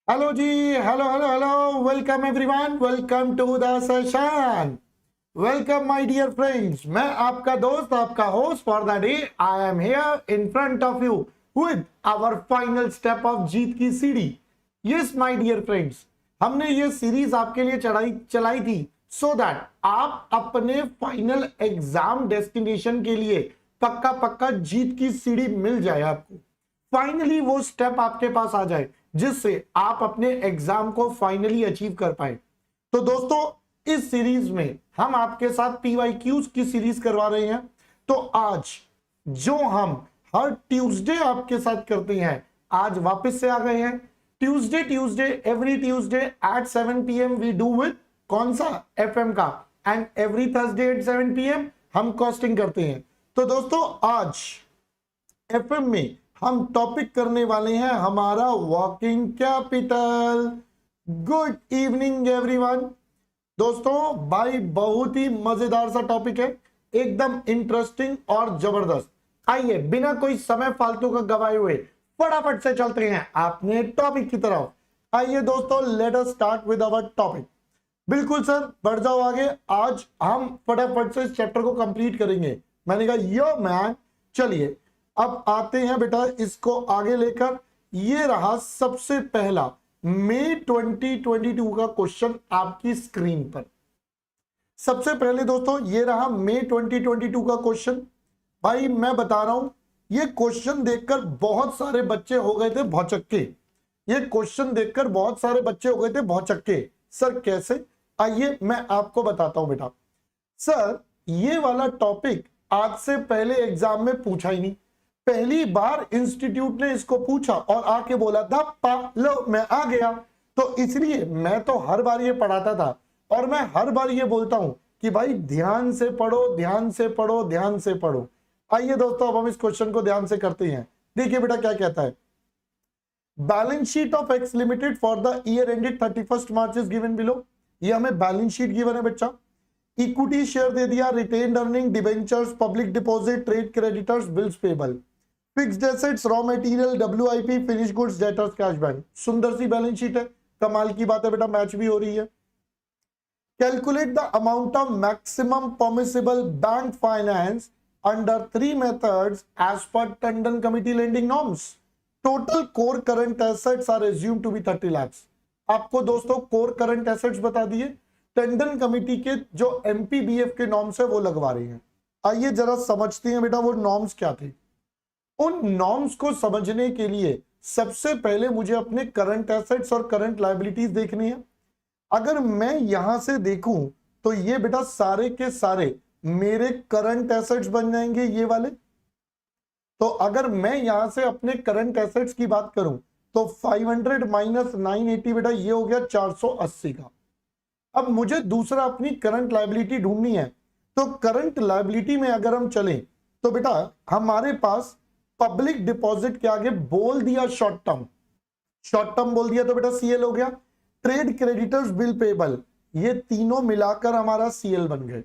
Hello जी। Hello hello hello, welcome everyone, welcome to the session. Welcome my dear friends, मैं आपका दोस्त, आपका host for the day. I am here in front of you with our final step of जीत की सीढ़ी। Yes my dear friends, हमने ये series आपके लिए चलाई थी सो दैट आप अपने फाइनल एग्जाम डेस्टिनेशन के लिए पक्का पक्का जीत की सीढ़ी मिल जाए आपको। फाइनली वो स्टेप आपके पास आ जाए जिससे आप अपने एग्जाम को फाइनली अचीव कर पाए। तो दोस्तों, इस सीरीज में हम आपके साथ पीवाईक्यूज की सीरीज करवा रहे हैं। तो आज जो हम हर ट्यूसडे आपके साथ करते हैं, आज वापस से आ गए हैं। Tuesday every Tuesday at 7 PM we do with कौन सा एफएम का, and every Thursday at 7 PM हम कॉस्टिंग करते हैं। तो दोस्तों, आज एफएम में हम टॉपिक करने वाले हैं हमारा working capital. Good evening everyone. दोस्तों, भाई बहुत ही मजेदार सा टॉपिक है, एकदम इंटरेस्टिंग और जबरदस्त। आइए बिना कोई समय फालतू का गवाए हुए फटाफट से चलते हैं अपने टॉपिक की तरफ। आइए दोस्तों, let us start with our topic. बिल्कुल सर, बढ़ जाओ आगे। आज हम फटाफट से इस चैप्टर को कंप्लीट करेंगे। मैंने कहा यो मैन, चलिए अब आते हैं बेटा इसको आगे लेकर। ये रहा सबसे पहला मई 2022 का क्वेश्चन आपकी स्क्रीन पर। सबसे पहले दोस्तों ये रहा मई 2022 का क्वेश्चन। भाई मैं बता रहा हूं, ये क्वेश्चन देखकर बहुत सारे बच्चे हो गए थे भौचक्के। ये क्वेश्चन देखकर बहुत सारे बच्चे हो गए थे भौचक्के। सर कैसे? आइए मैं आपको बताता हूं बेटा। सर ये वाला टॉपिक आज से पहले एग्जाम में पूछा ही नहीं। पहली बार इंस्टीट्यूट ने इसको पूछा और आके बोला धप्पा लो मैं आ गया। तो इसलिए मैं तो हर बार ये पढ़ाता था और मैं हर बार ये बोलता हूं कि भाई ध्यान से पढ़ो, ध्यान से पढ़ो, ध्यान से पढ़ो। आइए दोस्तों, अब हम इस क्वेश्चन को ध्यान से करते हैं। देखिए बेटा क्या कहता है। Balance sheet of x limited for the year ended 31 March is given below. ये हमें बैलेंस शीट गिवन है बच्चा। इक्विटी शेयर दे दिया, retained earning, debentures, public deposit, trade creditors, bills payable, fixed assets, raw material, WIP, finish goods, debtors, cash bank. सुंदर सी balance sheet है, कमाल की बात है बेटा, मैच भी हो रही है। Calculate the amount of maximum permissible bank finance under 3 methods as per Tandon committee lending norms. Total core current assets are assume to be 30 lakh. आपको दोस्तों कोर करंट एसेट्स बता दिए, टंडन कमिटी के जो एमपीबीएफ के नॉर्म्स है वो लगवा रहे हैं। आइए जरा समझते हैं बेटा वो नॉर्म्स क्या थे। उन नॉर्म्स को समझने के लिए सबसे पहले मुझे अपने करंट एसेट्स और करंट लायबिलिटीज देखनी है। अगर मैं यहां से देखूं तो ये बेटा सारे के सारे मेरे करंट एसेट्स बन जाएंगे ये वाले। तो अगर मैं यहां से अपने करंट एसेट्स की बात करूं तो 500 माइनस 980 बेटा ये हो गया 480 का। अब मुझे दूसरा अपनी करंट लायबिलिटी ढूंढनी है। तो करंट लायबिलिटी में अगर हम चलें तो बेटा हमारे पास पब्लिक डिपॉजिट के आगे बोल दिया शॉर्ट टर्म, शॉर्ट टर्म बोल दिया तो बेटा सीएल हो गया। ट्रेड क्रेडिटर्स, बिल पेबल, ये तीनों मिलाकर हमारा सीएल बन गए।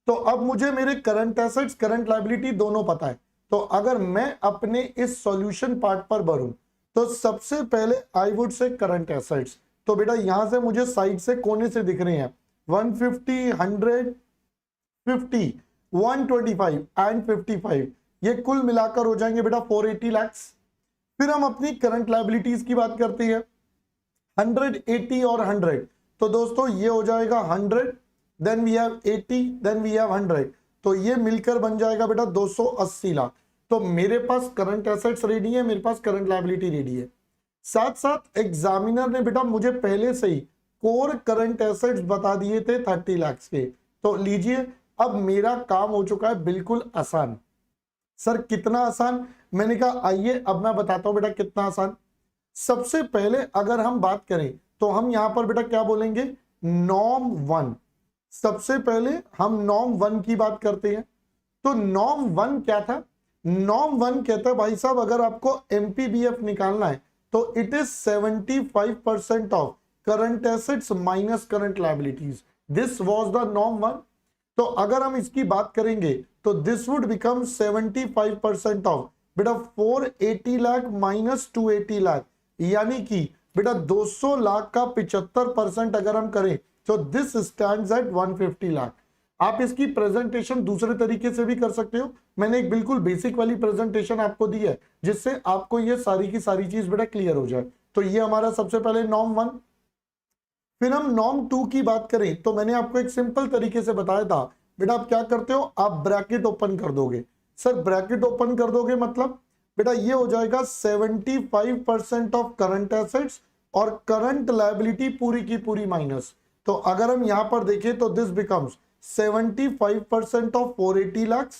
तो अब मुझे मेरे करंट एसेट्स करंट लायबिलिटी दोनों पता है। तो अगर मैं अपने इस सॉल्यूशन पार्ट पर बढ़ूं तो सबसे पहले I would say current assets. तो बेटा यहां से मुझे साइड से कोने से दिख रहे हैं 150, 100, 50, 125 एंड 55। ये कुल मिलाकर हो जाएंगे बेटा 480 लाख। फिर हम अपनी करंट लायबिलिटीज की बात करते हैं 180 और 100। तो दोस्तों ये हो जाएगा 100, then we have 80, then we have 100। तो ये मिलकर बन जाएगा बेटा 280 लाख। तो मेरे पास करंट एसेट्स रेडी है, मेरे पास करंट लायबिलिटी रेडी है। साथ साथ एग्जामिनर ने बेटा मुझे पहले से ही कोर करंट एसेट्स बता दिए थे 30 लाख के। तो लीजिए अब मेरा काम हो चुका है बिल्कुल आसान। सर कितना आसान? मैंने कहा आइए अब मैं बताता हूं बेटा कितना आसान। सबसे पहले अगर हम बात करें तो हम यहां पर बेटा क्या बोलेंगे, नॉर्म 1। सबसे पहले हम नॉर्म 1 की बात करते हैं। तो नॉर्म 1 क्या था? नॉर्म 1 कहता है भाई साहब अगर आपको एमपीबीएफ निकालना है तो it is 75% of current assets minus current liabilities. This was the norm 1। तो अगर हम इसकी बात करेंगे तो दिस वुड बिकम 75% ऑफ बेटा 480 लाख माइनस 280 लाख, यानी कि बेटा 200 लाख का 75% अगर हम करें तो दिस स्टैंड्स एट 150 लाख। आप इसकी प्रेजेंटेशन दूसरे तरीके से भी कर सकते हो। मैंने एक बिल्कुल बेसिक वाली प्रेजेंटेशन आपको दी है जिससे आपको ये सारी की सारी चीज बेटा क्लियर हो जाए। तो ये हमारा सबसे पहले नॉर्म 1। फिर हम नॉर्म 2 की बात करें तो मैंने आपको एक सिंपल तरीके से बताया था। बेटा आप क्या करते हो, आप ब्रैकेट ओपन कर दोगे। सर ब्रैकेट ओपन कर दोगे मतलब बेटा ये हो जाएगा 75% ऑफ करंट एसेट्स और करंट लायबिलिटी पूरी की पूरी माइनस। तो अगर हम यहां पर देखें तो this becomes 75% of 480 lakh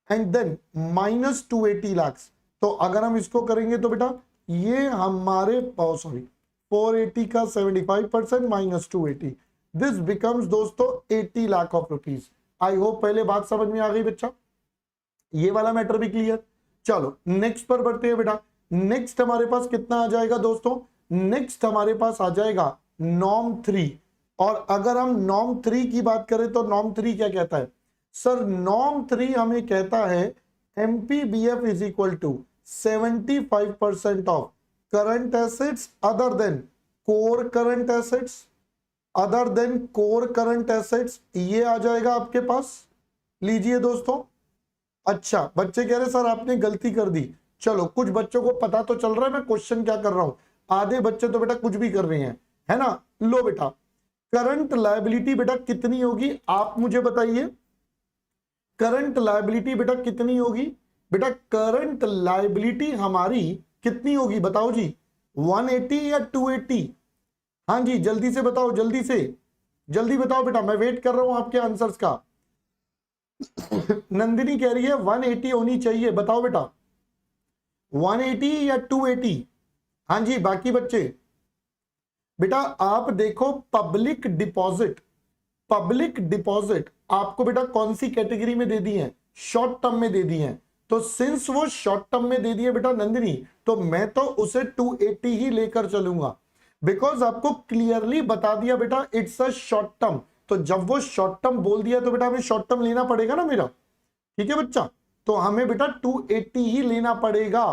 and then minus 280 lakh. तो अगर हम इसको करेंगे तो बेटा ये हमारे 480 का 75% माइनस 280, दिस बिकम्स दोस्तों 80 lakh of rupees. I hope पहले बात समझ में आ गई बच्चा, ये वाला मैटर भी क्लियर। चलो नेक्स्ट पर बढ़ते हैं बेटा। नेक्स्ट हमारे पास कितना आ जाएगा दोस्तों, नेक्स्ट हमारे पास आ जाएगा नॉर्म 3। और अगर हम नॉर्म 3 की बात करें तो नॉर्म 3 क्या कहता है, सर नॉर्म 3 हमें कहता है MPBF is equal to 75% of current assets other than core current assets, other than core current assets, ये आ जाएगा आपके पास। लीजिए दोस्तों, अच्छा बच्चे कह रहे सर आपने गलती कर दी। चलो कुछ बच्चों को पता तो चल रहा है मैं क्वेश्चन क्या कर रहा हूं, आधे बच्चे तो बेटा कुछ भी कर रहे हैं, है ना। लो बेटा, करंट लायबिलिटी बेटा कितनी होगी आप मुझे बताइए। करंट लायबिलिटी बेटा कितनी होगी, बेटा करंट लायबिलिटी हमारी कितनी होगी बताओ जी, 180 या 280? हाँ जी जल्दी से बताओ, जल्दी से जल्दी बताओ बेटा, मैं वेट कर रहा हूं आपके आंसर्स का। नंदिनी कह रही है 180 होनी चाहिए, बताओ बेटा 180 या 280? हाँ जी बाकी बच्चे, बेटा आप देखो पब्लिक डिपॉजिट, पब्लिक डिपॉजिट आपको बेटा कौन सी कैटेगरी में दे दी है, शॉर्ट टर्म में दे दी है। तो सिंस वो शॉर्ट टर्म में दे दिए बेटा नंदिनी, तो मैं तो उसे 280 ही लेकर चलूंगा, बिकॉज आपको क्लियरली बता दिया बेटा इट्स अ शॉर्ट टर्म। तो जब वो शॉर्ट टर्म बोल दिया तो बेटा हमें शॉर्ट टर्म लेना पड़ेगा ना मेरा, ठीक है बच्चा। तो हमें बेटा 280 ही लेना पड़ेगा।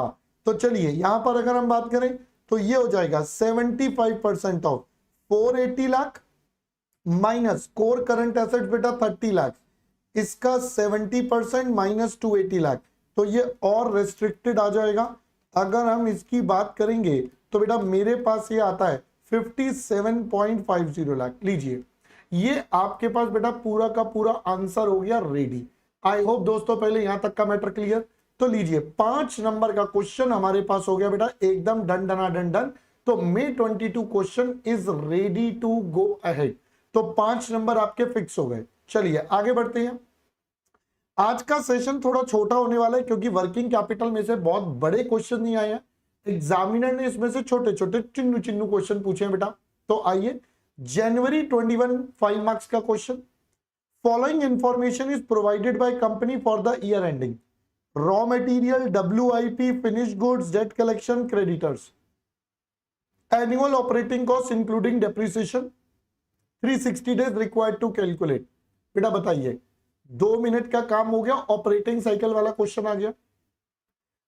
तो चलिए यहां पर अगर हम बात करें तो ये हो जाएगा 75% of 480 lakh minus core current assets बेटा 30 लाख, इसका 70% माइनस 280 लाख। तो ये और रेस्ट्रिक्टेड आ जाएगा। अगर हम इसकी बात करेंगे तो बेटा मेरे पास ये आता है 57.50 लाख। लीजिए ये आपके पास बेटा पूरा का पूरा आंसर हो गया रेडी। आई होप दोस्तों पहले यहां तक का मैटर क्लियर। तो लीजिए 5 नंबर का क्वेश्चन हमारे पास हो गया बेटा एकदम डन डना डन डन। तो May 22 question is ready to go ahead. तो 5 नंबर आपके फिक्स हो गए। चलिए आगे बढ़ते हैं। आज का सेशन थोड़ा छोटा होने वाला है क्योंकि वर्किंग कैपिटल में से बहुत बड़े क्वेश्चन नहीं आए हैं, एग्जामिनर ने इसमें से छोटे छोटे चिन्नू चिन्नू क्वेश्चन पूछे हैं बेटा। तो आइए जनवरी 21 5 मार्क्स का question. Following information is provided by company for the year ending, raw material, WIP, finish goods, debt collection, creditors, annual operating cost including depreciation, 360 days required to calculate. बेटा बताइए 2 मिनट का काम हो गया, ऑपरेटिंग साइकिल वाला question आ गया।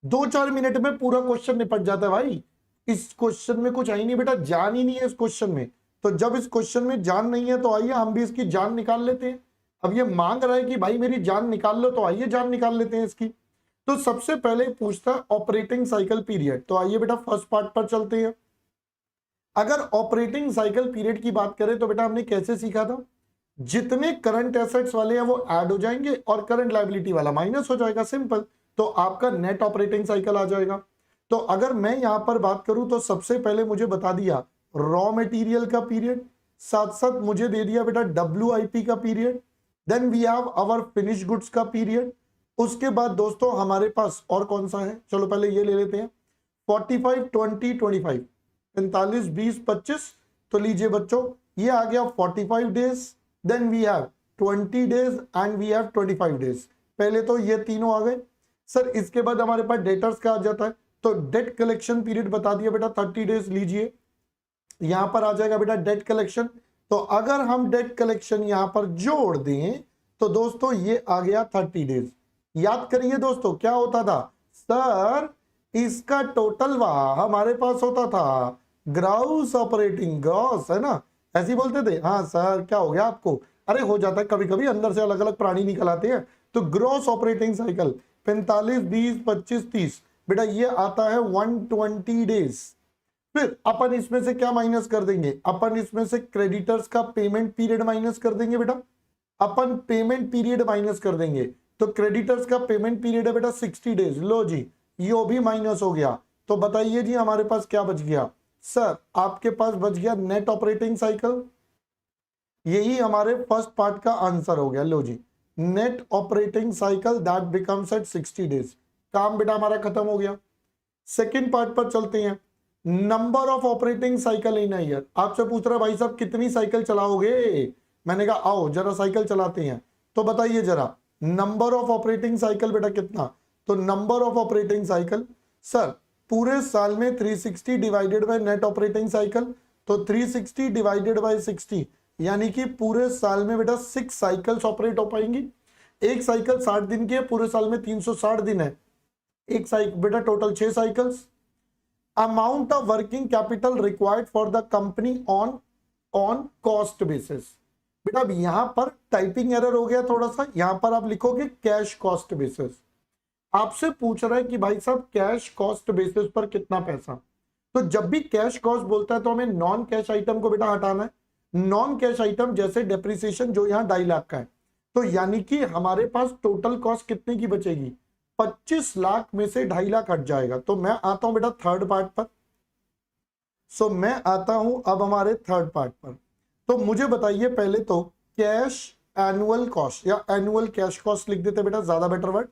2-4 minute में पूरा क्वेश्चन निपट जाता है भाई। इस क्वेश्चन में कुछ आई नहीं बेटा, जान ही नहीं है इस क्वेश्चन में। तो जब इस क्वेश्चन में जान नहीं है तो आइए हम भी इसकी जान निकाल लेते हैं। अब ये मांग रहा है कि भाई मेरी जान निकाल लो, तो आइए जान निकाल लेते हैं इसकी। तो सबसे पहले पूछता है ऑपरेटिंग साइकिल पीरियड। तो आइए बेटा फर्स्ट पार्ट पर चलते हैं। अगर ऑपरेटिंग साइकिल पीरियड की बात करें तो बेटा हमने कैसे सीखा था, जितने करंट एसेट्स वाले हैं वो ऐड हो जाएंगे और करंट लायबिलिटी वाला माइनस हो जाएगा, सिंपल। तो आपका नेट ऑपरेटिंग साइकिल आ जाएगा। तो अगर मैं यहां पर बात करूं तो सबसे पहले मुझे बता दिया रॉ मटेरियल का पीरियड, साथ साथ मुझे दे दिया बेटा WIP का period, then we have our finish goods का पीरियड। उसके बाद दोस्तों हमारे पास और कौन सा है, चलो पहले ये ले लेते हैं 45 20 25, 45 20 25। तो लीजिए बच्चों ये आ गया 45 days, then we have 20 days and we have 25 days. पहले तो ये तीनों आ गए। सर इसके बाद हमारे पास डेटर्स का आ जाता है। तो डेट कलेक्शन पीरियड बता दिया बेटा 30 डेज। लीजिए यहां पर आ जाएगा बेटा डेट कलेक्शन। तो अगर हम डेट कलेक्शन यहां पर जोड़ दें तो दोस्तों ये आ गया 30 डेज। याद करिए दोस्तों क्या होता था, सर इसका टोटल हमारे पास होता था ग्रॉस ऑपरेटिंग, ग्रॉस है ना, ऐसे ही बोलते थे। हाँ सर क्या हो गया आपको, अरे हो जाता है कभी कभी, अंदर से अलग अलग प्राणी निकल आते हैं। तो ग्रॉस ऑपरेटिंग साइकिल 45, 20, 25, 30, बेटा ये आता है 120 डेज। फिर अपन इसमें से क्या माइनस कर देंगे, अपन इसमें से क्रेडिटर्स का पेमेंट पीरियड माइनस कर देंगे बेटा, अपन पेमेंट पीरियड माइनस कर देंगे। तो क्रेडिटर्स का पेमेंट पीरियड है बेटा 60 डेज, लो जी ये भी माइनस हो गया। तो बताइए जी हमारे पास क्या बच गया, सर आपके पास बच गया नेट ऑपरेटिंग साइकिल। यही हमारे फर्स्ट पार्ट का आंसर हो गया, लो जी net operating cycle that becomes at 60 days. काम बेटा हमारा खत्म हो गया। सेकेंड पार्ट पर चलते हैं, number of operating cycle in year. आपसे पूछ रहा है भाई साहब कितनी साइकिल चलाओगे, मैंने कहा आओ जरा साइकिल चलाते हैं। तो बताइए जरा नंबर ऑफ ऑपरेटिंग साइकिल बेटा कितना, तो number of operating cycle sir पूरे साल में 360 divided by net operating cycle, तो 360 डिवाइडेड बाय 60 यानी कि पूरे साल में बेटा 6 साइकिल्स ऑपरेट हो पाएंगी। एक साइकिल 60 दिन की है, पूरे साल में 360 दिन है, एक साइकिल बेटा total 6 cycles. Amount of working capital required for the company on cost basis. बेटा अब यहां पर टाइपिंग एरर हो गया थोड़ा सा, यहां पर आप लिखोगे कैश कॉस्ट बेसिस। आपसे पूछ रहा है कि भाई साहब कैश कॉस्ट बेसिस पर कितना पैसा, तो जब भी कैश कॉस्ट बोलता है तो हमें नॉन कैश आइटम को बेटा हटाना है। नॉन कैश आइटम जैसे डेप्रिसिएशन जो यहां 2.5 लाख का है, तो यानी कि हमारे पास टोटल कॉस्ट कितने की बचेगी, 25 लाख में से 2.5 लाख हट जाएगा। तो मैं आता हूं बेटा थर्ड पार्ट पर, सो मैं आता हूं अब हमारे थर्ड पार्ट पर। तो मुझे बताइए पहले तो कैश एनुअल कॉस्ट या एनुअल कैश कॉस्ट लिख देते बेटा, ज्यादा बेटर वर्ड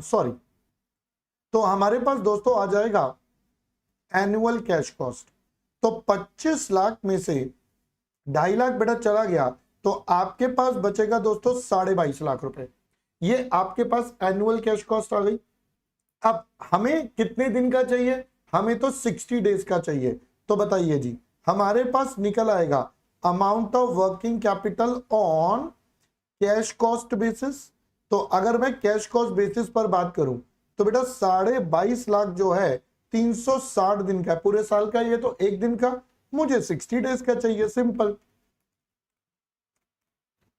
सॉरी। तो हमारे पास दोस्तों आ जाएगा एनुअल कैश कॉस्ट, तो 25 लाख में से 2.5 लाख बेटा चला गया, तो आपके पास बचेगा दोस्तों 22.5 लाख रुपए। ये आपके पास एनुअल कैश कॉस्ट आ गई। अब हमें कितने दिन का चाहिए, हमें तो 60 डेज का चाहिए। तो बताइए जी हमारे पास निकल आएगा amount of working capital on cash cost basis. तो अगर मैं कैश कॉस्ट बेसिस पर बात करूं तो बेटा 22.5 लाख जो है 360 दिन का, पूरे साल का, ये तो एक दिन का, मुझे 60 डेज का चाहिए, सिंपल।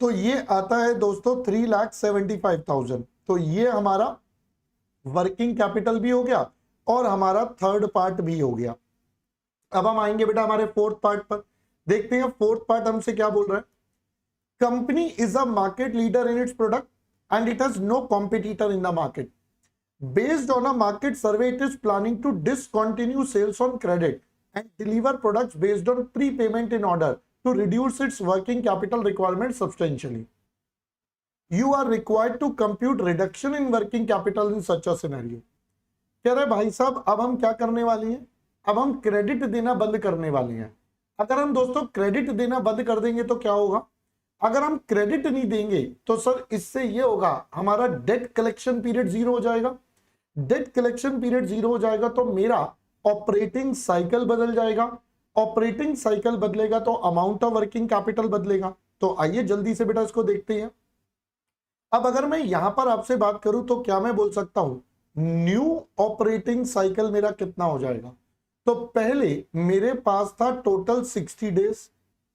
तो ये आता है दोस्तों 3,75,000। तो ये हमारा वर्किंग कैपिटल भी हो गया और हमारा थर्ड पार्ट भी हो गया। अब हम आएंगे बेटा हमारे फोर्थ पार्ट पर, देखते हैं फोर्थ पार्ट हमसे क्या बोल रहा है। Company is a market leader in its product and it has no competitor in the market. Based on a market survey, it is planning to discontinue sales on credit and deliver products based on prepayment in order to reduce its working capital requirements substantially. You are required to compute reduction in working capital in such a scenario. कह रहे भाई साहब अब हम क्या करने वाले हैं, अब हम क्रेडिट देना बंद करने वाले हैं। अगर हम दोस्तों क्रेडिट देना बंद कर देंगे तो क्या होगा, अगर हम क्रेडिट नहीं देंगे तो सर इससे ये होगा हमारा डेट कलेक्शन पीरियड 0 हो जाएगा। डेट कलेक्शन पीरियड 0 हो जाएगा तो मेरा ऑपरेटिंग साइकिल बदल जाएगा। ऑपरेटिंग साइकिल बदलेगा तो अमाउंट ऑफ वर्किंग कैपिटल बदलेगा। तो आइए जल्दी से बेटा इसको देखते हैं। अब अगर मैं यहां पर आपसे बात करूं तो क्या मैं बोल सकता हूं न्यू ऑपरेटिंग साइकिल मेरा कितना हो जाएगा। तो पहले मेरे पास था टोटल 60 डेज,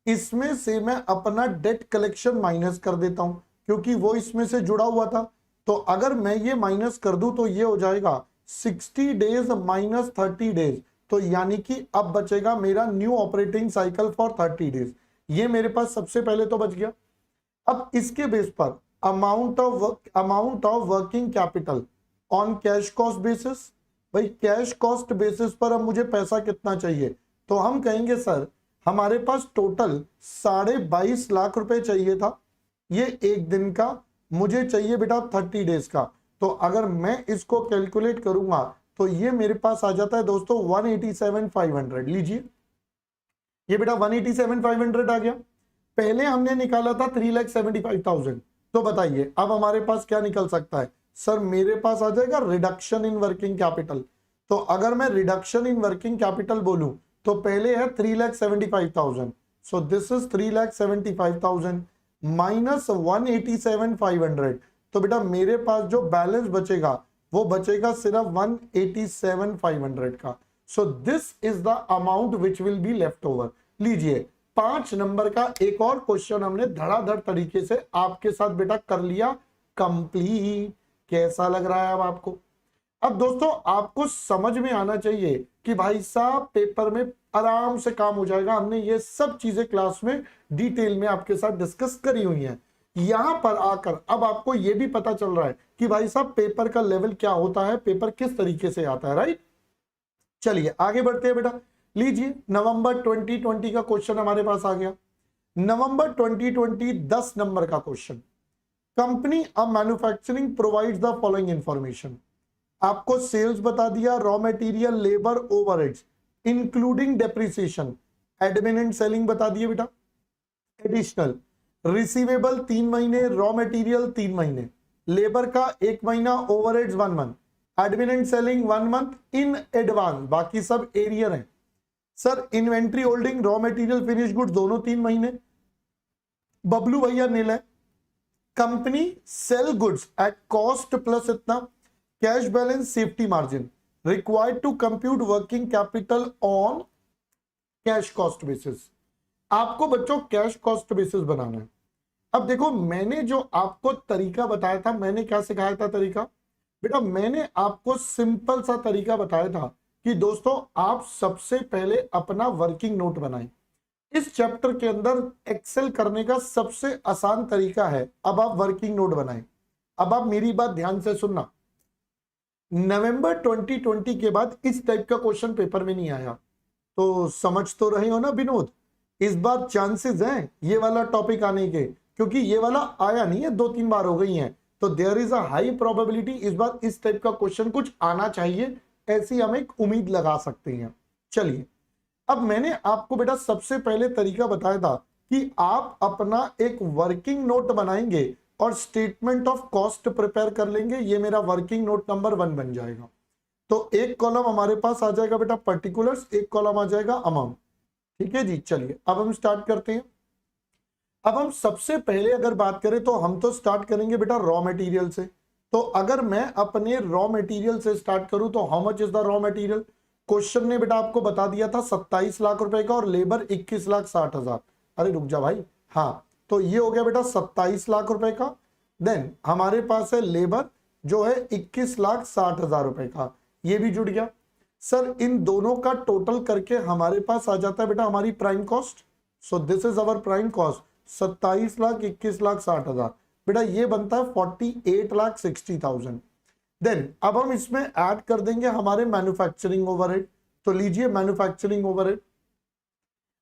इसमें से मैं अपना डेट कलेक्शन माइनस कर देता हूं क्योंकि वो इसमें से जुड़ा हुआ था। तो अगर मैं ये माइनस कर दूं तो ये हो जाएगा 60 डेज माइनस 30 डेज। तो यानी कि अब बचेगा मेरा new operating cycle for 30 days. ये मेरे पास सबसे पहले तो बच गया। अब इसके बेस पर amount of working capital on cash cost basis. भाई कैश कॉस्ट बेसिस पर अब मुझे पैसा कितना चाहिए, तो हम कहेंगे सर हमारे पास टोटल 22.5 लाख रुपए चाहिए था, ये एक दिन का, मुझे चाहिए बेटा 30 डेज का। तो अगर मैं इसको कैलकुलेट करूंगा तो ये मेरे पास आ जाता है दोस्तों 187,500। लीजिए ये बेटा 187,500 आ गया। पहले हमने निकाला था 3,75,000। तो बताइए अब हमारे पास क्या निकल सकता है, सर मेरे पास आ जाएगा रिडक्शन इन वर्किंग कैपिटल। तो अगर मैं रिडक्शन इन वर्किंग कैपिटल बोलूं तो पहले है 3,75,000। सो दिस इज 3,75,000 माइनस 187,500। तो बेटा मेरे पास जो बैलेंस बचेगा वो बचेगा सिर्फ 187,500 का। सो this is the amount which will be left over. लीजिए 5 नंबर का एक और क्वेश्चन हमने धड़ाधड़ तरीके से आपके साथ बेटा कर लिया कंप्लीट। कैसा लग रहा है अब आपको? अब दोस्तों आपको समझ में आना चाहिए कि भाई साहब पेपर में आराम से काम हो जाएगा। हमने ये सब चीजें क्लास में डिटेल में आपके साथ डिस्कस करी हुई हैं। यहां पर आकर अब आपको यह भी पता चल रहा है कि भाई साहब पेपर का लेवल क्या होता है, पेपर किस तरीके से आता है, राइट। चलिए आगे बढ़ते हैं बेटा। लीजिए नवंबर 2020 का क्वेश्चन हमारे पास आ गया। नवंबर 2020 10 नंबर का question. Company of manufacturing provides the following information. आपको सेल्स बता दिया, raw material, labour, overheads including depreciation, admin and selling बता दिए बेटा। एडिशनल रिसीवेबल 3 महीने, रॉ मटेरियल 3 महीने, लेबर का 1 महीना, overheads 1 month, admin and selling 1 month in advance, बाकी सब एरियर है। Sir inventory holding, raw material, finish goods दोनों 3 महीने। बबलू भैया नील है। Company sell goods at cost plus इतना, cash balance, safety margin, required to compute working capital on cash cost basis. आपको बच्चों कैश कॉस्ट बेसिस बनाना है। अब देखो मैंने जो आपको तरीका बताया था, मैंने क्या सिखाया था तरीका बेटा? मैंने आपको सिंपल सा तरीका बताया था कि दोस्तों आप सबसे पहले अपना वर्किंग नोट बनाएं। इस चैप्टर के अंदर एक्सेल करने का सबसे आसान तरीका है, अब आप वर्किंग नोट बनाएं। अब आप मेरी बात ध्यान से सुनना। नवंबर 2020 के बाद इस टाइप का क्वेश्चन पेपर में नहीं आया, तो समझ तो रहे हो ना विनोद? इस बार चांसेस हैं ये वाला टॉपिक आने के, क्योंकि ये वाला आया नहीं है, 2-3 बार हो गई हैं, तो there is a high probability इस बार इस टाइप का क्वेश्चन कुछ आना चाहिए, ऐसी हम एक उम्मीद लगा सकते हैं। चलिए अब मैंने आपको बेटा सबसे पहले तरीका बताया था कि आप अपना एक वर्किंग नोट बनाएंगे और स्टेटमेंट ऑफ कॉस्ट प्रिपेयर कर लेंगे। ये मेरा वर्किंग नोट नंबर 1 बन जाएगा। तो एक कॉलम हमारे पास आ जाएगा बेटा पर्टिकुलर्स, एक कॉलम आ जाएगा अमाउंट। ठीक है जी। चलिए अब हम स्टार्ट करते हैं। अब हम सबसे पहले अगर बात करें तो हम तो स्टार्ट करेंगे बेटा रॉ मटेरियल से। तो अगर मैं अपने रॉ मटेरियल से स्टार्ट करूं तो how much is the raw material? Question ने बेटा आपको बता दिया था 27 लाख रुपए का और लेबर 21,60,000। अरे रुक जा भाई, हाँ तो ये हो गया बेटा 27 लाख रुपए का। देन हमारे पास है लेबर जो है 21,60,000 रुपए का, ये भी जुड़ गया। सर इन दोनों का टोटल करके हमारे पास आ जाता है बेटा हमारी prime cost. So this is our prime cost 27 lakh 21,60,000 बेटा, ये बनता है 48,60,000। देन अब हम इसमें ऐड कर देंगे हमारे मैन्युफैक्चरिंग ओवरहेड। तो लीजिए मैन्युफैक्चरिंग ओवरहेड।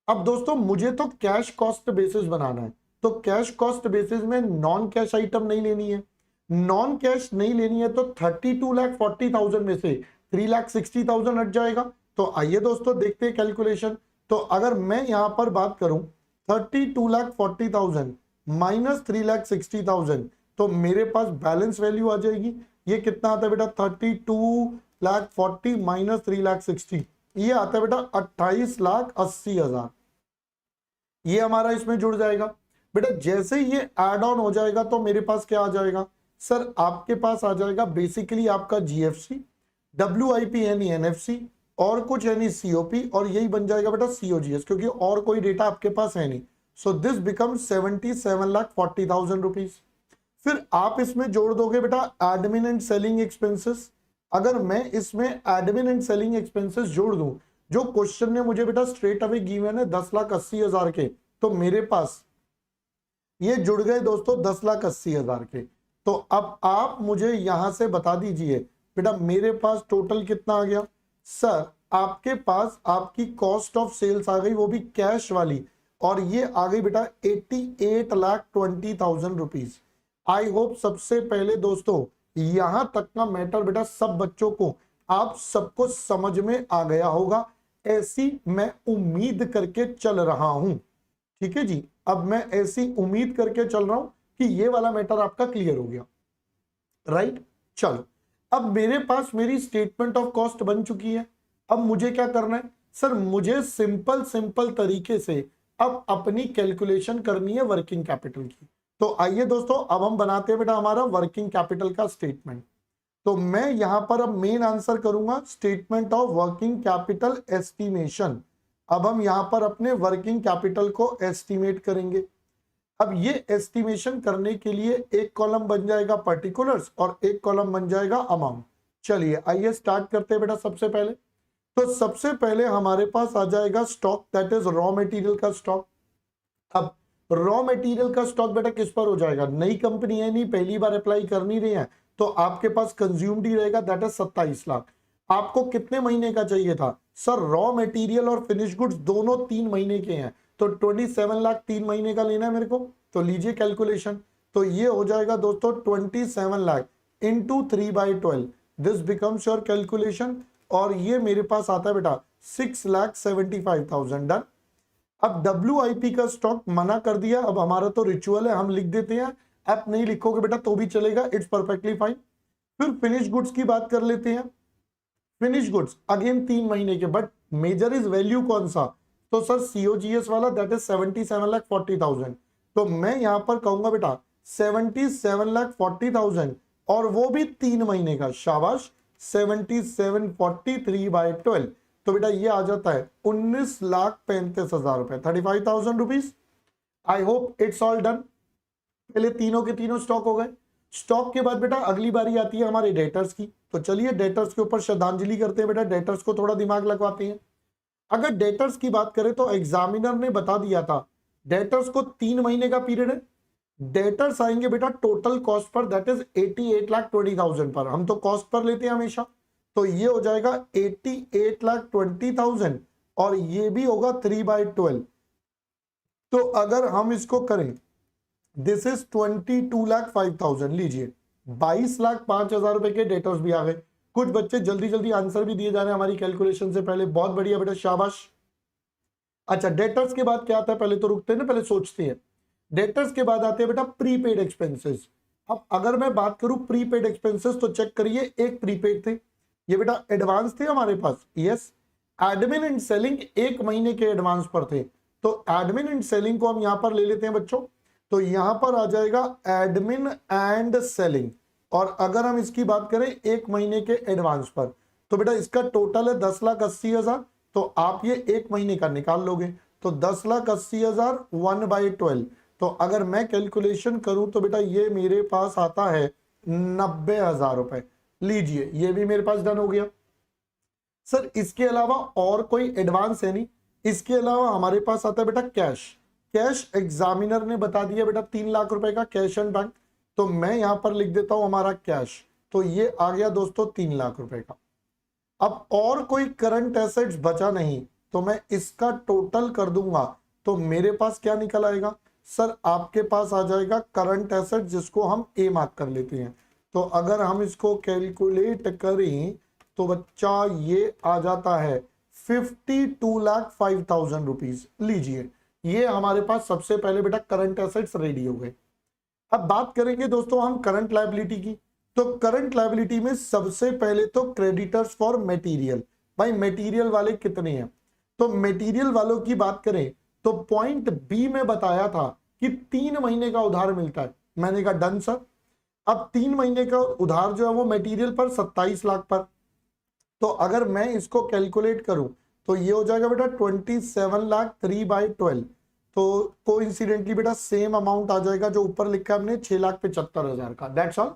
अब दोस्तों मुझे तो कैश कॉस्ट बेसिस बनाना है, तो कैश कॉस्ट बेसिस में नॉन कैश आइटम नहीं लेनी है। नॉन कैश नहीं लेनी है तो 32,40,000 में से 3,60,000 हट जाएगा। तो आइए दोस्तों देखते हैं कैलकुलेशन। तो अगर मैं यहां पर बात करूं 32,40,000 माइनस 3,60,000 तो मेरे पास बैलेंस वैल्यू आ जाएगी। ये कितना आता है बेटा 32,40,000 माइनस 3,60,000, ये आता है बेटा 28,80,000। ये हमारा इसमें जुड़ जाएगा बेटा। जैसे ही ये एड ऑन हो जाएगा तो मेरे पास क्या आ जाएगा सर? आपके पास आ जाएगा बेसिकली आपका जीएफसी, डब्ल्यूआईपी यानी एनएफसी और कुछ यानी सीओपी, और यही बन जाएगा बेटा सीओजीएस, क्योंकि और कोई डेटा आपके पास है नहीं। So this becomes 77,40,000 rupees. फिर आप इसमें जोड़ दोगे बेटा एडमिन एंड सेलिंग एक्सपेंसेस। अगर मैं इसमें एडमिन एंड सेलिंग एक्सपेंसेस जोड़ दूं, जो क्वेश्चन ने मुझे बेटा स्ट्रेट अवे गिवन है 10,80,000 के, तो मेरे पास ये जुड़ गए दोस्तों 10,80,000 के। तो अब आप मुझे यहां से बता दीजिए बेटा मेरे पास टोटल कितना आ गया? सर आपके पास आपकी कॉस्ट ऑफ सेल्स आ गई, वो भी कैश वाली, और ये आ गई बेटा 88,20,000 रुपीज। आई होप सबसे पहले दोस्तों यहां तक का मैटर बेटा सब बच्चों को, आप सबको समझ में आ गया होगा, ऐसी मैं उम्मीद करके चल रहा हूं। ठीक है जी। अब मैं ऐसी उम्मीद करके चल रहा हूं कि ये वाला मैटर आपका क्लियर हो गया, राइट। चलो अब मेरे पास मेरी स्टेटमेंट ऑफ कॉस्ट बन चुकी है। अब मुझे क्या करना है सर? मुझे सिंपल तरीके से अब अपनी कैलकुलेशन करनी है वर्किंग कैपिटल की। तो आइए दोस्तों अब हम बनाते हैं बेटा हमारा वर्किंग कैपिटल का स्टेटमेंट। तो मैं यहां पर अब मेन आंसर करूंगा statement of working capital estimation. अब हम यहां पर अपने वर्किंग कैपिटल को एस्टिमेट करेंगे। अब ये एस्टिमेशन करने के लिए एक कॉलम बन जाएगा पर्टिकुलर्स और एक कॉलम बन जाएगा अमाउंट। चलिए आइए स्टार्ट करते हैं बेटा। सबसे पहले तो सबसे पहले हमारे पास आ जाएगा stock, that is raw material का स्टॉक। अब रॉ मटेरियल का स्टॉक बेटा किस पर हो जाएगा, नई कंपनी है, नहीं पहली बार अप्लाई कर नहीं रही है, तो आपके पास कंज्यूम्ड ही रहेगा, दैट इज 27 लाख। आपको कितने महीने का चाहिए था सर, रॉ मटेरियल और फिनिश गुड्स दोनों 3 महीने के हैं, तो 27 लाख 3 महीने का लेना है मेरे को। तो लीजिए कैलकुलेशन, तो ये हो जाएगा दोस्तों 27 lakh into 3/12, this becomes your calculation, और ये मेरे पास आता है बेटा 6,75,000 डन। अब WIP का स्टॉक मना कर दिया, अब हमारा तो रिचुअल है, हम लिख देते हैं, आप नहीं लिखोगे बेटा तो भी चलेगा, इट्स परफेक्टली फाइन। फिर फिनिश गुड्स की बात कर लेते हैं। फिनिश गुड्स अगेन 3 महीने के, बट मेजर इज वैल्यू कौन सा, तो सर COGS वाला, दैट इज 77,40,000। तो मैं यहां पर कहूंगा बेटा 77,40,000 और वो भी 3 महीने का, शाबाश। 7743/12, तो बेटा ये आ जाता है 19,35,000 रुपए, 35,000 rupees. I hope it's all done. पहले तीनों के तीनों स्टॉक हो गए। स्टॉक के बाद बेटा अगली बारी आती है हमारे डेटर्स की, तो चलिए डेटर्स के ऊपर श्रद्धांजलि करते हैं बेटा, डेटर्स को थोड़ा दिमाग लगवाते हैं। अगर डेटर्स की बात करें तो एग्जामिनर ने बता दिया था डेटर्स को 3 महीने का पीरियड है। डेटर्स आएंगे बेटा total cost per, that is 88,20,000 पर, हम तो कॉस्ट पर लेते हैं हमेशा, तो ये हो जाएगा 88,20,000 और ये भी होगा 3/12। तो अगर हम इसको करें, दिस इज 22,05,000, लीजिए 22,05,000 रुपए के डेटर्स भी आ गए। कुछ बच्चे जल्दी जल्दी आंसर भी दिए जा रहे हैं हमारी कैलकुलेशन से पहले, बहुत बढ़िया बेटा, शाबाश। अच्छा डेटर्स के बाद क्या आता है, पहले तो रुकते हैं ना, पहले सोचते हैं। डेटर्स के बाद आते हैं बेटा प्रीपेड एक्सपेंसेस। अब अगर मैं बात करूं प्रीपेड एक्सपेंसेस, तो चेक करिए, एक प्रीपेड थे, ये बेटा एडवांस थे हमारे पास, यस। एडमिन एंड सेलिंग 1 महीने के एडवांस पर थे, तो एडमिन एंड सेलिंग को हम यहां पर ले लेते हैं बच्चों, तो यहां पर आ जाएगा एडमिन एंड सेलिंग, और अगर हम इसकी बात करें 1 महीने के एडवांस पर, तो बेटा इसका टोटल है 10,80,000, तो आप ये 1 महीने का निकाल लोगे, तो 10,80,000 1/12, तो अगर मैं कैलकुलेशन करूं तो बेटा ये मेरे पास आता है 90,000 रुपए। लीजिए ये भी मेरे पास डन हो गया। सर इसके अलावा और कोई एडवांस है नहीं, इसके अलावा हमारे पास आता है बेटा कैश। कैश एग्जामिनर ने बता दिया बेटा 3 लाख रुपए का कैश एंड बैंक, तो मैं यहां पर लिख देता हूं हमारा कैश, तो ये आ गया दोस्तों 3 लाख रुपए का। अब और कोई करंट एसेट्स बचा नहीं, तो मैं इसका टोटल कर दूंगा, तो मेरे पास क्या निकल आएगा सर, आपके पास आ जाएगा करंट एसेट, जिसको हम ए मार्क कर लेते हैं। तो अगर हम इसको कैलकुलेट करें तो बच्चा ये आ जाता है 52,05,000 रुपीज। लीजिए ये हमारे पास सबसे पहले बेटा करंट एसेट्स रेडी हो गए। अब बात करेंगे दोस्तों हम करंट लायबिलिटी की, तो करंट लायबिलिटी में सबसे पहले तो क्रेडिटर्स फॉर मटेरियल। भाई मटेरियल वाले कितने हैं, तो मटेरियल वालों की बात करें तो पॉइंट बी में बताया था कि 3 महीने का उधार मिलता है, मैंने कहा डन सर। अब 3 महीने का उधार जो है वो मटेरियल पर 27 लाख पर, तो अगर मैं इसको कैलकुलेट करूं तो ये हो जाएगा बेटा 27 लाख 3/12, तो कोइंसिडेंटली बेटा सेम अमाउंट आ जाएगा जो ऊपर लिखा है हमने 6,75,000 का, दैट्स ऑल।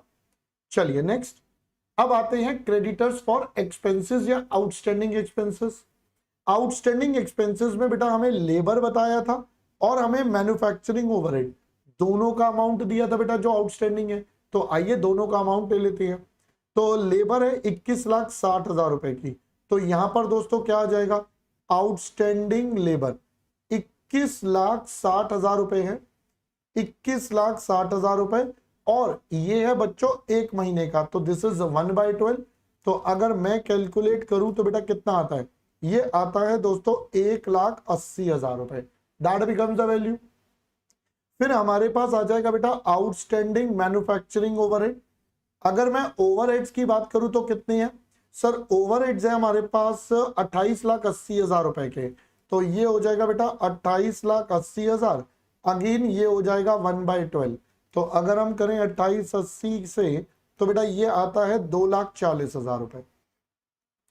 चलिए नेक्स्ट, अब आते हैं क्रेडिटर्स फॉर एक्सपेंसेस या आउटस्टैंडिंग एक्सपेंसेस। आउटस्टैंडिंग एक्सपेंसेस में बेटा हमें लेबर बताया था और हमें मैन्युफैक्चरिंग ओवरहेड, दोनों का अमाउंट दिया था बेटा जो आउटस्टैंडिंग है, तो आइए दोनों का अमाउंट ले लेते हैं। तो लेबर है 21,60,000 रुपए की, तो यहां पर दोस्तों क्या आ जाएगा, आउटस्टैंडिंग लेबर 21,60,000 रुपए है, 21,60,000 रुपए, और ये है बच्चों 1 महीने का, तो दिस इज 1/12। तो अगर मैं कैलकुलेट करूं तो बेटा कितना आता है, ये आता है दोस्तों 1,80,000 रुपए, दैट बिकम्स द वैल्यू। फिर हमारे पास आ जाएगा बेटा आउटस्टैंडिंग मैन्युफैक्चरिंग ओवरहेड। अगर मैं ओवरहेड्स की बात करूं तो कितने हैं सर, ओवरहेड्स है हमारे पास 28,80,000 रुपए के, तो ये हो जाएगा बेटा 28,80,000, अगेन ये हो जाएगा 1/12। तो अगर हम करें 28,80 से तो बेटा ये आता है 2,40,000 रुपए।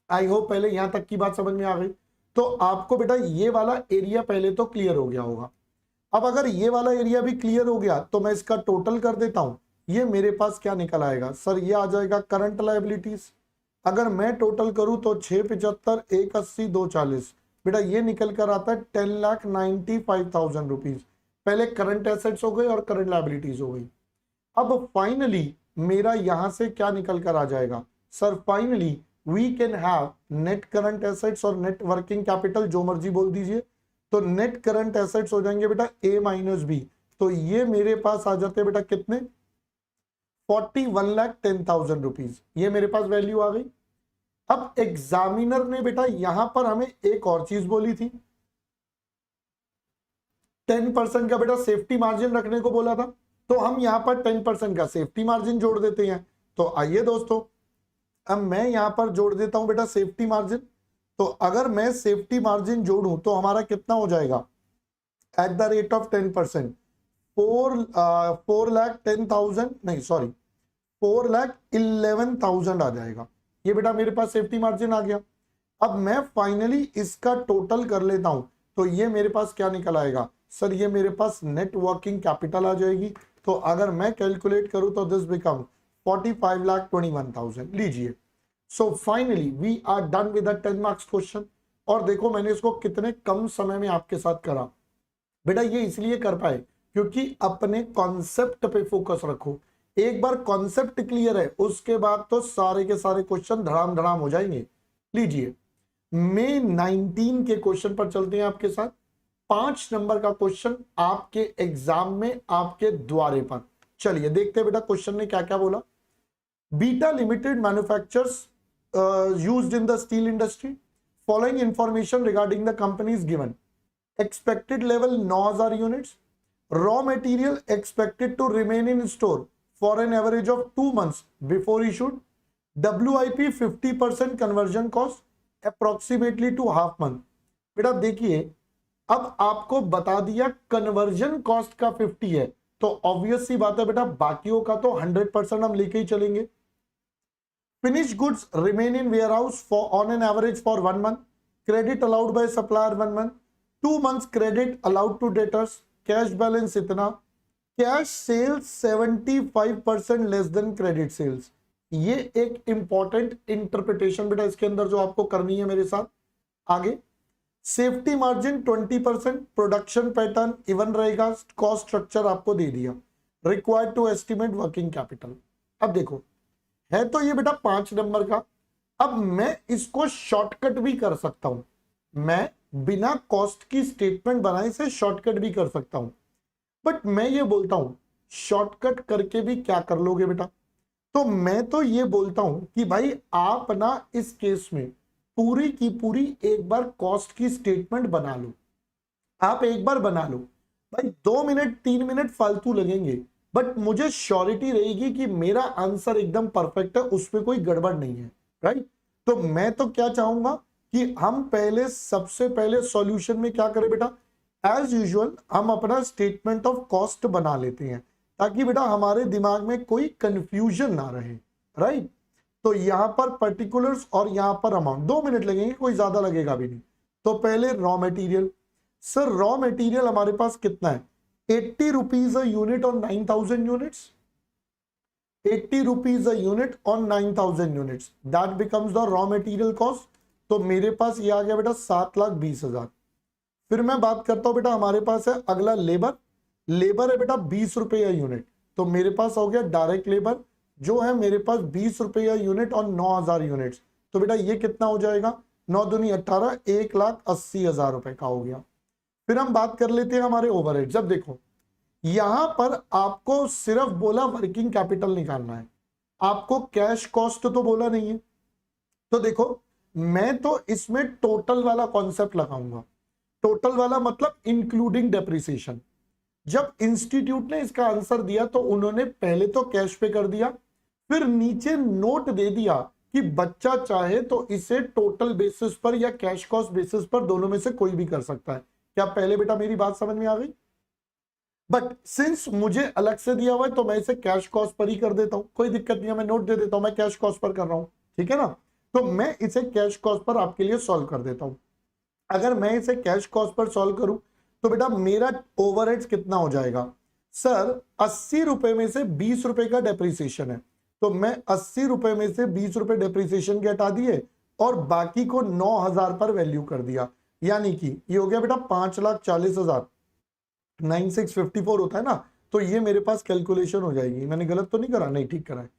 आई होप पहले यहां तक की बात समझ में आ गई। तो आपको बेटा ये वाला एरिया पहले तो क्लियर हो गया होगा। अब अगर ये वाला एरिया भी क्लियर हो गया तो मैं इसका टोटल कर देता हूं। ये मेरे पास क्या निकल आएगा सर, ये आ जाएगा करंट लायबिलिटीज। अगर मैं टोटल करूं तो 675, 180, 240, बेटा ये निकल कर आता है 10,95,000 रुपीज। पहले करंट एसेट्स हो गए और करंट लायबिलिटीज हो गई। अब फाइनली मेरा यहां से क्या निकल कर आ जाएगा sir, finally we can have net current assets और नेट वर्किंग कैपिटल, जो मर्जी बोल दीजिए। तो नेट करंट एसेट्स हो जाएंगे बेटा ए माइनस बी। तो ये मेरे पास आ जाते हैं बेटा कितने, 41,10,000 रुपीज। ये मेरे पास वैल्यू आ गई। अब एग्जामिनर ने बेटा यहां पर हमें एक और चीज बोली थी, 10% का बेटा सेफ्टी मार्जिन रखने को बोला था। तो हम यहां पर 10% का सेफ्टी मार्जिन जोड़ देते हैं। तो आइए दोस्तों, अब मैं यहां पर जोड़ देता हूं बेटा सेफ्टी मार्जिन। तो अगर मैं सेफ्टी मार्जिन जोड़ूं तो हमारा कितना हो जाएगा, एट द रेट ऑफ 10%, 4,10,000 नहीं सॉरी 4,11,000 आ जाएगा। ये बेटा मेरे पास सेफ्टी मार्जिन आ गया। अब मैं फाइनली इसका टोटल कर लेता हूं तो ये मेरे पास क्या निकल आएगा सर, ये मेरे पास नेट वर्किंग कैपिटल आ जाएगी। तो अगर मैं कैलकुलेट करूं तो दिस बिकम 45,21,000। लीजिए, so finally we are done with the 10 marks question. और देखो मैंने इसको कितने कम समय में आपके साथ करा। बेटा ये इसलिए कर पाए क्योंकि अपने कॉन्सेप्ट पे फोकस रखो। एक बार कॉन्सेप्ट क्लियर है उसके बाद तो सारे के सारे क्वेश्चन धड़ाम धड़ाम हो जाएंगे। लीजिए, मई 19 के क्वेश्चन पर चलते हैं आपके साथ। 5 नंबर का क्वेश्चन आपके एग्जाम में आपके द्वारे पर। चलिए देखते हैं बेटा क्वेश्चन ने क्या क्या बोला। Beta Limited manufactures used in the steel industry. Following information regarding the company is given. Expected level 9,000 units. Raw material expected to remain in store for an average of 2 months before issued. WIP 50% conversion cost approximately to half month. बेटा देखिए, अब आपको बता दिया conversion cost का 50 है तो obvious सी बात है बेटा बाकियों का तो 100% हम लेके ही चलेंगे। Finish goods remain in warehouse for on an average for 1 month. Credit allowed by supplier 1 month. 2 months credit allowed to debtors. Cash balance इतना. Cash sales 75% less than credit sales. ये एक इंपॉर्टेंट इंटरप्रिटेशन बेटा इसके अंदर जो आपको करनी है मेरे साथ। आगे safety margin 20%, production pattern even रहेगा, कॉस्ट स्ट्रक्चर आपको दे दिया। Required to estimate working capital. अब देखो है तो ये बेटा 5 नंबर का। अब मैं इसको शॉर्टकट भी कर सकता हूं, मैं बिना कॉस्ट की स्टेटमेंट बनाए से शॉर्टकट भी कर सकता हूं। बट मैं ये बोलता हूं शॉर्टकट करके भी क्या कर लोगे बेटा। तो मैं तो ये बोलता हूं कि भाई आप ना इस केस में पूरी की पूरी एक बार कॉस्ट की स्टेटमेंट बना लो। आप एक बार बना लो भाई, 2 मिनट 3 मिनट फालतू लगेंगे बट मुझे श्योरिटी रहेगी कि मेरा आंसर एकदम परफेक्ट है, उसमें कोई गड़बड़ नहीं है। राइट, तो मैं तो क्या चाहूंगा कि हम पहले सबसे पहले सॉल्यूशन में क्या करें बेटा, एज यूजुअल हम अपना स्टेटमेंट ऑफ कॉस्ट बना लेते हैं ताकि बेटा हमारे दिमाग में कोई कंफ्यूजन ना रहे। राइट, तो यहां पर पर्टिकुलर्स और यहां पर अमाउंट 2 मिनट लगेंगे, कोई ज्यादा लगेगा भी नहीं। तो पहले raw material. Sir raw material हमारे पास कितना है, 80 rupees a unit on 9,000 units. 80 rupees a unit on 9,000 units, that becomes the raw material cost. तो मेरे पास ये आ गया बेटा 7,20,000। फिर मैं बात करता हूं बेटा हमारे पास है अगला लेबर। लेबर है बेटा 20 रुपये यूनिट। तो मेरे पास हो गया डायरेक्ट लेबर जो है मेरे पास 20 रुपये यूनिट और 9,000 यूनिट्स। तो बेटा ये कितना हो जाएगा, 9 दूनी 18, 1,80,000 रुपए का हो गया। फिर हम बात कर लेते हैं हमारे ओवरहेड। जब देखो यहां पर आपको सिर्फ बोला वर्किंग कैपिटल निकालना है, आपको कैश कॉस्ट तो बोला नहीं है। तो देखो मैं तो इसमें टोटल वाला कॉन्सेप्ट लगाऊंगा। टोटल वाला मतलब इंक्लूडिंग डेप्रिसिएशन। जब इंस्टीट्यूट ने इसका आंसर दिया तो उन्होंने पहले तो कैश पे कर दिया, फिर नीचे नोट दे दिया कि बच्चा चाहे तो इसे टोटल बेसिस पर या कैश कॉस्ट बेसिस पर दोनों में से कोई भी कर सकता है। क्या पहले बेटा मेरी बात समझ में आ गई। बट सिंस मुझे अलग से दिया हुआ है तो मैं इसे कैश कॉस्ट पर ही कर देता हूं, कोई दिक्कत नहीं है, मैं नोट दे देता हूं, मैं कैश कॉस्ट पर कर रहा हूं, ठीक है ना। तो मैं इसे कैश कॉस्ट पर आपके लिए सॉल्व कर देता हूं। अगर मैं इसे कैश कॉस्ट पर सॉल्व करूं तो बेटा मेरा ओवरहेड्स कितना हो जाएगा सर, 80 रुपए में से 20 रुपए का डेप्रिसिएशन है, तो मैं 80 रुपए में से 20 रुपए डेप्रिसिएशन के हटा दिए और बाकी को 9,000 पर वैल्यू कर दिया, यानी कि ये हो गया बेटा 5,40,000, 9654 होता है ना, तो ये मेरे पास कैलकुलेशन हो जाएगी। मैंने गलत तो नहीं करा? नहीं, ठीक करा है।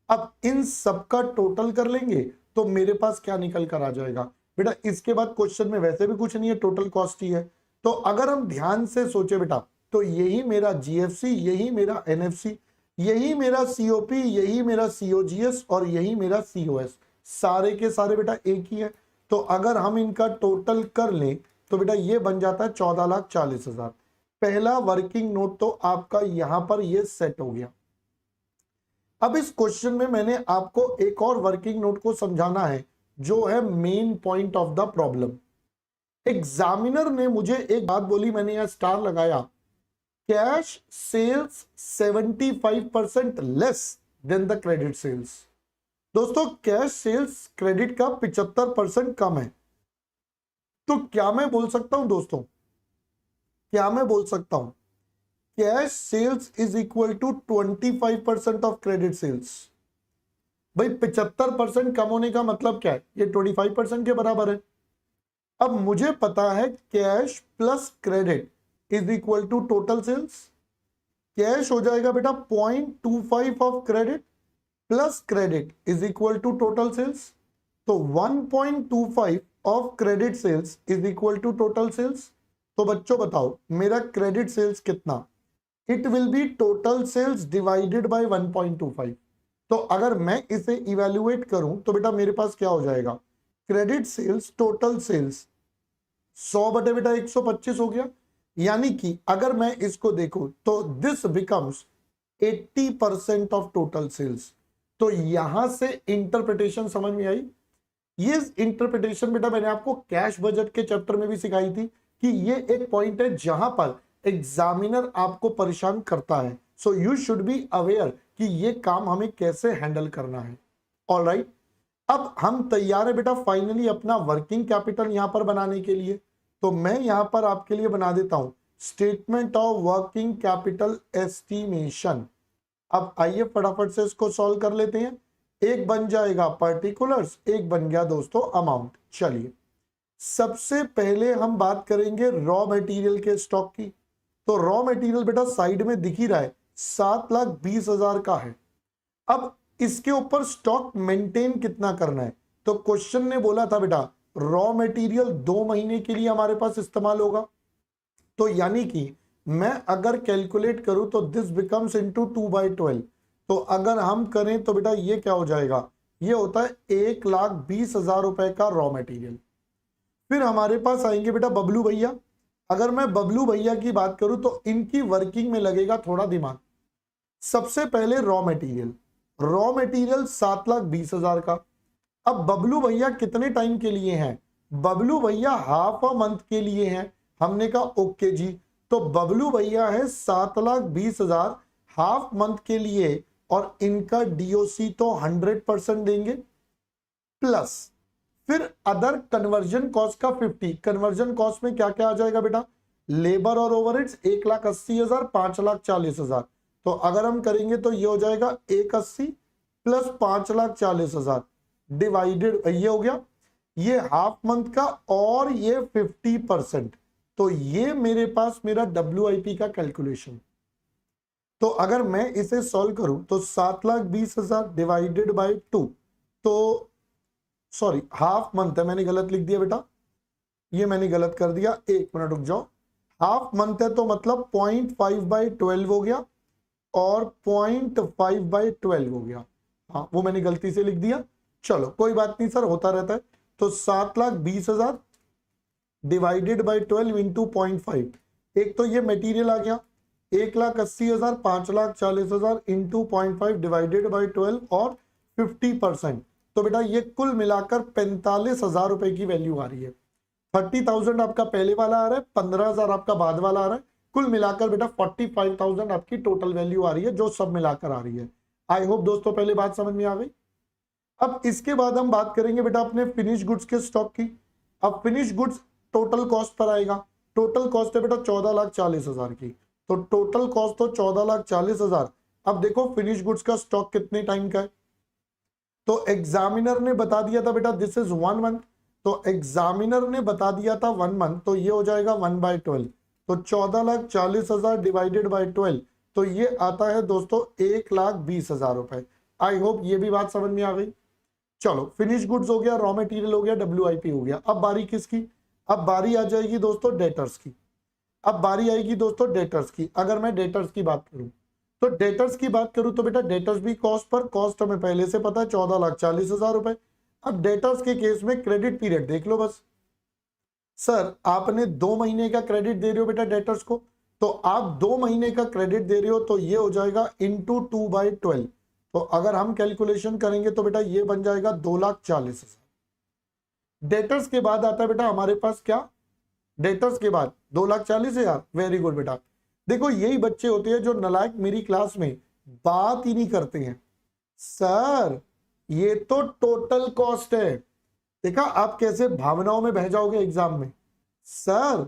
अब इन सबका टोटल कर लेंगे तो मेरे पास क्या निकल कर आ जाएगा बेटा, इसके बाद क्वेश्चन में वैसे भी कुछ नहीं है, टोटल कॉस्ट ही है। तो अगर हम ध्यान से सोचे बेटा तो यही मेरा जीएफसी, यही मेरा एनएफसी, यही मेरा सीओपी, यही मेरा सीओजीएस और यही मेरा सीओएस, सारे के सारे बेटा एक ही है। तो अगर हम इनका टोटल कर लें तो बेटा ये बन जाता है 14,40,000। पहला वर्किंग नोट तो आपका यहां पर ये सेट हो गया। अब इस क्वेश्चन में मैंने आपको एक और वर्किंग नोट को समझाना है जो है main point of the problem. Examiner ने मुझे एक बात बोली, मैंने यहां स्टार लगाया, cash sales 75% less than the credit sales. दोस्तों कैश सेल्स क्रेडिट का 75% कम है, तो क्या मैं बोल सकता हूं दोस्तों, क्या मैं बोल सकता हूं cash sales is equal to 25% of credit sales. भाई 75% कम होने का मतलब क्या है, ये 25% के बराबर है। अब मुझे पता है cash plus credit is equal to total sales. Cash हो जाएगा बेटा 0.25 of credit plus credit is equal to total sales, तो 1.25 of credit sales is equal to total sales. तो बच्चों बताओ मेरा क्रेडिट सेल्स कितना, it will be total sales divided by 1.25। तो अगर मैं इसे इवेल्युएट करूं तो बेटा मेरे पास क्या हो जाएगा, क्रेडिट सेल्स टोटल सेल्स 100 बटे बेटा 125 हो गया, यानी कि अगर मैं इसको देखूं तो this becomes 80% of total sales. तो यहां से इंटरप्रिटेशन समझ में आई। ये इंटरप्रिटेशन बेटा मैंने आपको कैश बजट के चैप्टर में भी सिखाई थी कि ये एक पॉइंट है जहां पर एग्जामिनर आपको परेशान करता है। So you should be aware कि ये काम हमें कैसे हैंडल करना है। ऑलराइट, अब हम तैयार है बेटा फाइनली अपना वर्किंग कैपिटल यहां पर बनाने के लिए। तो मैं यहां पर आपके लिए बना देता हूं statement of working capital estimation. अब आइए फटाफट से इसको सॉल्व कर लेते हैं। एक बन जाएगा पर्टिकुलर्स, एक बन गया दोस्तों अमाउंट। चलिए सबसे पहले हम बात करेंगे रॉ मटेरियल के स्टॉक की। तो रॉ मटेरियल बेटा साइड में दिख ही रहा है 7,20,000 का है। अब इसके ऊपर स्टॉक मेंटेन कितना करना है, तो क्वेश्चन ने बोला था बेटा रॉ मटेरियल 2 महीने के लिए हमारे पास इस्तेमाल होगा। तो यानी कि मैं अगर कैलकुलेट करूं तो दिस बिकम्स इनटू 2/12। तो अगर हम करें तो बेटा ये क्या हो जाएगा, ये होता है 1,20,000 रुपए का रॉ मटेरियल। फिर हमारे पास आएंगे बेटा बबलू भैया। अगर मैं बबलू भैया की बात करूं तो इनकी वर्किंग में लगेगा थोड़ा दिमाग। सबसे पहले रॉ मटेरियल 7,20,000 का। अब बबलू भैया कितने टाइम के लिए हैं, बबलू भैया हाफ अ मंथ के लिए हैं। हमने कहा ओके जी, तो बबलू भैया है 7,20,000 हाफ मंथ के लिए, और इनका डीओसी तो 100% देंगे, प्लस फिर अदर कन्वर्जन कॉस्ट का 50। कन्वर्जन कॉस्ट में क्या क्या आ जाएगा बेटा, लेबर और ओवरहेड्स 1,80,000, 5,40,000। तो अगर हम करेंगे तो ये हो जाएगा 180 प्लस 5,40,000 डिवाइडेड, ये हो गया ये हाफ मंथ का और ये 50%। तो ये मेरे पास मेरा WIP का कैलकुलेशन। तो अगर मैं इसे सॉल्व करूं तो 7,20,000 डिवाइडेड बाय 2, तो सॉरी हाफ मंथ है, मैंने गलत लिख दिया बेटा, ये मैंने गलत कर दिया, एक मिनट रुक जाओ। हाफ मंथ है तो मतलब 0.5/12 हो गया और 0.5/12 हो गया। हाँ वो मैंने गलती से लिख दिया, चलो कोई बात नहीं सर, होता रहता है। तो 7,20,000 डिवाइडेड बाय 12 इंटू 0.5, एक तो ये मटेरियल आ गया 1,80,000, 5,40,000 इंटू 0.5 डिवाइडेड बाय 12 और 50%। तो बेटा ये कुल मिलाकर 45,000 रुपए की वैल्यू आ रही है। 30,000 आपका पहले वाला आ रहा है, 15,000 आपका बाद वाला आ रहा है, कुल मिलाकर बेटा 45,000 आपकी टोटल वैल्यू आ रही है, जो सब मिलाकर आ रही है। आई होप दोस्तों पहले बात समझ में आ गई। अब इसके बाद हम बात करेंगे बेटा अपने फिनिश गुड्स के स्टॉक की। अब finish goods total cost per आएगा। टोटल कॉस्ट है बेटा 14,40,000 की, तो टोटल कॉस्ट तो 14,40,000। अब देखो फिनिश गुड्स का स्टॉक कितने टाइम का है, तो एग्जामिनर ने बता दिया था बेटा दिस इज 1 मंथ, तो एग्जामिनर ने बता दिया था 1 मंथ, तो ये हो जाएगा 1/12, तो 14,40,000 डिवाइडेड बाय 12, तो ये आता है दोस्तों 1,20,000 रुपए। आई होप ये भी बात समझ में आ गई। चलो फिनिश गुड्स हो गया, रॉ मटेरियल हो गया, WIP हो गया। अब बारी किसकी, अब बारी आ जाएगी दोस्तों डेटर्स की। अब बारी आएगी दोस्तों डेटर्स की। अगर मैं डेटर्स की बात करूं तो डेटर्स की बात करूं तो बेटा डेटर्स भी कॉस्ट पर, कॉस्ट हमें पहले से पता है 14,40,000 रुपए। अब डेटर्स के केस में क्रेडिट पीरियड देख लो बस। सर आपने 2 महीने का क्रेडिट दे रहे हो बेटा डेटर्स को, तो आप 2 महीने का क्रेडिट दे रहे हो तो ये हो जाएगा इंटू 2/12, तो अगर हम कैलकुलेशन करेंगे तो बेटा ये बन जाएगा 2,40,000। डेटर्स के बाद आता है बेटा हमारे पास क्या, डेटर्स के बाद 2,40,000। वेरी गुड बेटा। देखो यही बच्चे होते हैं जो नालायक मेरी क्लास में बात ही नहीं करते हैं। सर ये तो टोटल कॉस्ट है। देखा आप कैसे भावनाओं में बह जाओगे एग्जाम में। सर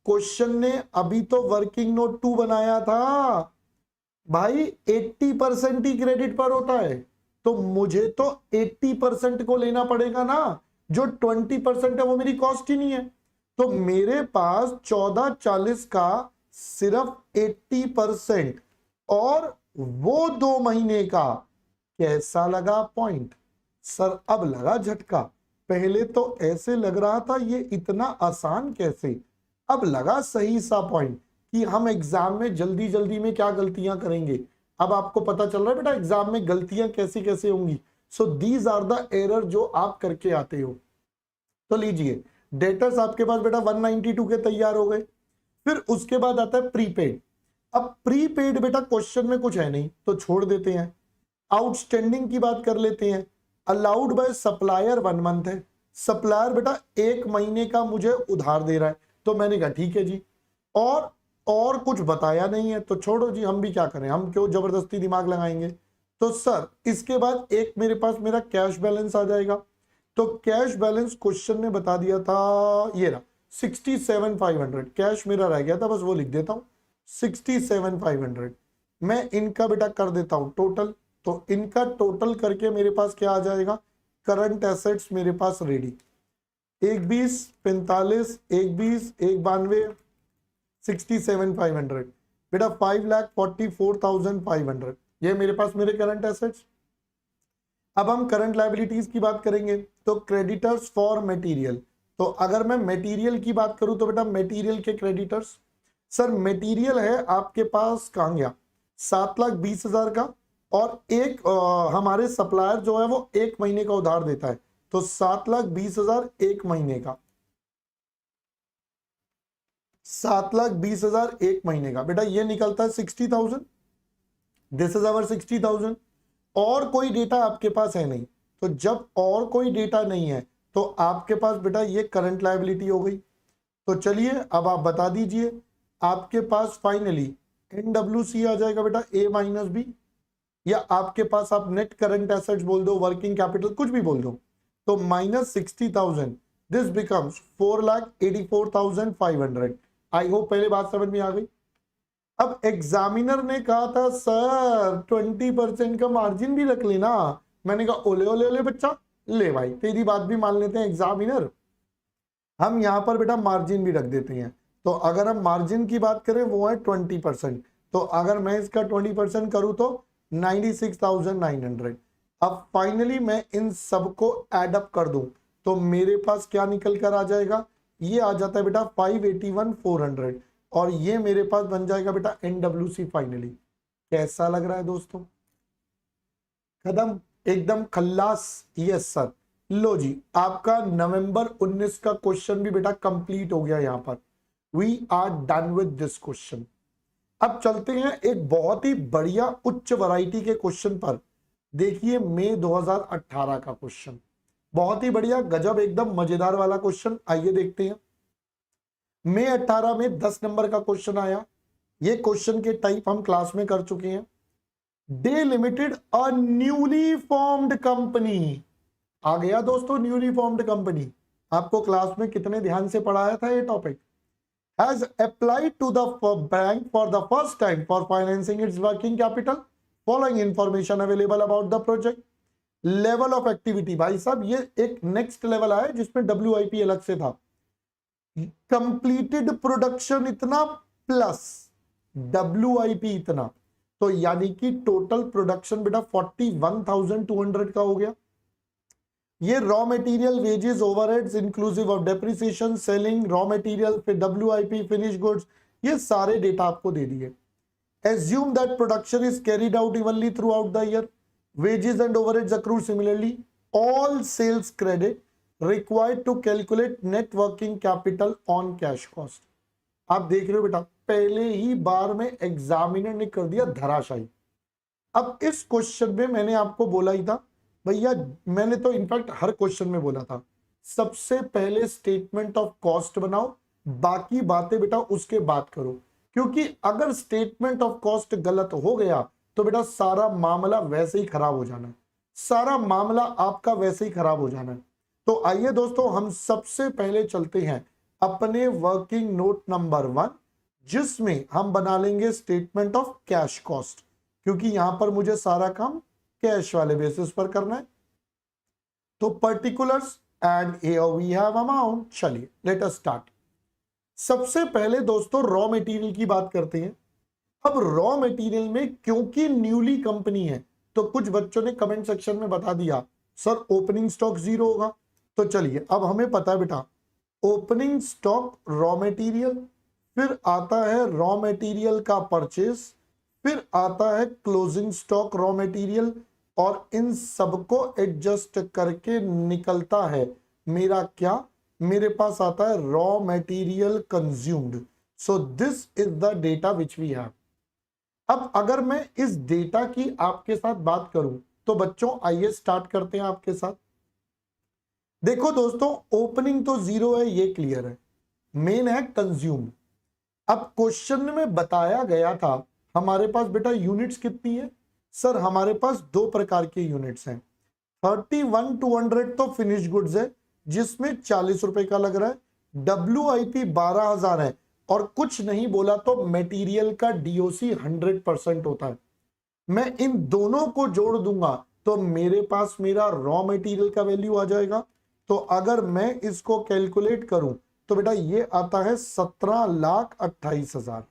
क्वेश्चन ने अभी तो वर्किंग नोट 2 बनाया था भाई, 80% ही क्रेडिट पर होता है, तो मुझे तो 80% को लेना पड़ेगा ना, जो 20% है वो मेरी कॉस्ट ही नहीं है। तो मेरे पास 14,40 का सिर्फ 80% और वो 2 महीने का। कैसा लगा पॉइंट? सर अब लगा झटका। पहले तो ऐसे लग रहा था ये इतना आसान कैसे, अब लगा सही सा पॉइंट कि हम एग्जाम में जल्दी जल्दी में क्या गलतियां करेंगे। अब आपको पता चल रहा है बेटा एग्जाम में गलतियां कैसी कैसे होंगी। So these are the error जो आप करके आते हो। तो लीजिए डेटर्स आपके पास बेटा 192 के तैयार हो गए। फिर उसके बाद आता है प्रीपेड। अब प्रीपेड बेटा क्वेश्चन में कुछ है नहीं तो छोड़ देते हैं। आउटस्टैंडिंग की बात कर लेते हैं। अलाउड बाय सप्लायर 1 मंथ है। सप्लायर बेटा 1 महीने का मुझे उधार दे रहा है, तो मैंने कहा ठीक है जी, और कुछ बताया नहीं है तो छोड़ो जी, हम भी क्या करें, हम क्यों जबरदस्ती दिमाग लगाएंगे। तो सर इसके बाद एक मेरे पास मेरा कैश बैलेंस आ जाएगा। तो कैश बैलेंस क्वेश्चन ने बता दिया था ये रहा 67,500, कैश मेरा रह गया था बस वो लिख देता हूं 67,500। मैं इनका बेटा कर देता हूं टोटल, तो इनका टोटल करके मेरे पास क्या आ जाएगा, करंट एसेट्स मेरे पास रेडी 1,20, 45, 1,20, 1,92, 67,500 बेटा 5,44,500, ये मेरे पास मेरे करंट एसेट्स। अब हम करंट लायबिलिटीज की बात करेंगे तो क्रेडिटर्स फॉर मटेरियल। तो अगर मैं मटेरियल की बात करूं तो बेटा मटेरियल के क्रेडिटर्स, सर मटेरियल है आपके पास कहां गया 7,20,000 का, और एक हमारे सप्लायर जो है वो 1 महीने का उधार देता है, तो 7,20,000 1 महीने का, 7,20,000 1 महीने का बेटा ये निकलता है 60,000। This is our 60,000। और कोई डेटा आपके पास है नहीं, तो जब और कोई डेटा नहीं है तो आपके पास बेटा ये करंट लायबिलिटी हो गई। तो चलिए अब आप बता दीजिए आपके पास फाइनली NWC आ जाएगा बेटा A-B, या आपके पास आप नेट करंट एसेट्स बोल दो, वर्किंग कैपिटल कुछ भी बोल दो, तो -60,000, दिस बिकम्स 4,84,500। आई होप पहले बात समझ में आ गई। अब एग्जामिनर ने कहा था सर 20% का मार्जिन भी रख लेना, मैंने कहा ओले ओले ओले बच्चा, ले भाई तेरी बात भी मान लेते हैं एग्जामिनर, हम यहां पर बेटा मार्जिन भी रख देते हैं। तो अगर हम मार्जिन की बात करें वो है 20%, तो अगर मैं इसका 20% करूं तो 96,900। अब फाइनली मैं इन सबको एडअप कर दूं तो मेरे पास क्या निकल कर आ जाएगा, ये आ जाता है बेटा 581,400, और ये मेरे पास बन जाएगा बेटा NWC फाइनली। कैसा लग रहा है दोस्तों? खत्म, एकदम खल्लास। Yes sir. लो जी आपका नवंबर 19 का क्वेश्चन भी बेटा कंप्लीट हो गया। यहां पर we are done with this question. अब चलते हैं एक बहुत ही बढ़िया उच्च वैरायटी के क्वेश्चन पर। देखिए मई 2018 का क्वेश्चन, बहुत ही बढ़िया गजब एकदम मजेदार वाला क्वेश्चन। आइए देखते हैं। मई 18 में 10 नंबर का क्वेश्चन आया, ये क्वेश्चन के टाइप हम क्लास में कर चुके हैं। D limited a newly formed company, आ गया दोस्तों न्यूली फॉर्म्ड कंपनी। आपको क्लास में कितने ध्यान से पढ़ाया था ये topic. Has applied to the bank for the first time for financing its working capital, following information available about the project. Level of activity, भाई साहब ये एक नेक्स्ट लेवल आया जिसमें WIP अलग से था। कंप्लीटेड प्रोडक्शन इतना प्लस WIP इतना, तो यानी कि टोटल प्रोडक्शन बेटा 41,200 का हो गया। ये raw material, wages, overheads inclusive of depreciation, selling, raw material, फिर WIP, फिनिश गुड्स, ये सारे डेटा आपको दे दिए। Assume that production is carried out evenly throughout the year, wages and overheads accrue similarly, all sales credit required to calculate net working capital on cash cost. आप देख रहे हो बेटा, पहले ही बार में एग्जामिनर ने कर दिया धराशायी। अब इस क्वेश्चन में मैंने आपको बोला ही था भैया, मैंने तो इनफैक्ट हर क्वेश्चन में बोला था, सबसे पहले स्टेटमेंट ऑफ कॉस्ट बनाओ, बाकी बातें बेटा उसके बाद करो, क्योंकि अगर स्टेटमेंट ऑफ कॉस्ट गलत हो गया तो बेटा सारा मामला वैसे ही खराब हो जाना है, सारा मामला आपका वैसे ही खराब हो जाना है। तो आइए दोस्तों, हम सबसे पहले चलते हैं अपने वर्किंग नोट नंबर 1, जिसमें हम बना लेंगे स्टेटमेंट ऑफ कैश कॉस्ट, क्योंकि यहां पर मुझे सारा काम कैश वाले बेसिस पर करना है। तो particulars and here we have amount. चलिए लेट अस स्टार्ट। सबसे पहले दोस्तों रॉ मटेरियल की बात करते हैं। अब रॉ मटेरियल में क्योंकि न्यूली कंपनी है, तो कुछ बच्चों ने कमेंट सेक्शन में बता दिया सर ओपनिंग स्टॉक 0 होगा। तो चलिए, अब हमें पता है बेटा ओपनिंग स्टॉक रॉ मटेरियल, फिर आता है रॉ मटेरियल का परचेज, फिर आता है क्लोजिंग स्टॉक रॉ मटेरियल, और इन सबको एडजस्ट करके निकलता है मेरा क्या, मेरे पास आता है raw material consumed. So this is the data which we have. अब अगर मैं इस डेटा की आपके साथ बात करूं तो बच्चों आइए स्टार्ट करते हैं आपके साथ। देखो दोस्तों, ओपनिंग तो 0 है, ये क्लियर है, मेन है कंज्यूम्ड। अब क्वेश्चन में बताया गया था हमारे पास बेटा यूनिट्स कितनी है, सर हमारे पास 2 प्रकार के यूनिट्स हैं। 31,200 तो फिनिश गुड्स है जिसमें 40 रुपए का लग रहा है, WIP 12,000 है, और कुछ नहीं बोला तो मटेरियल का DOC 100% होता है। मैं इन दोनों को जोड़ दूंगा तो मेरे पास मेरा रॉ मटेरियल का वैल्यू आ जाएगा। तो अगर मैं इसको कैलकुलेट करूं तो बेटा ये आता है 17,28,000।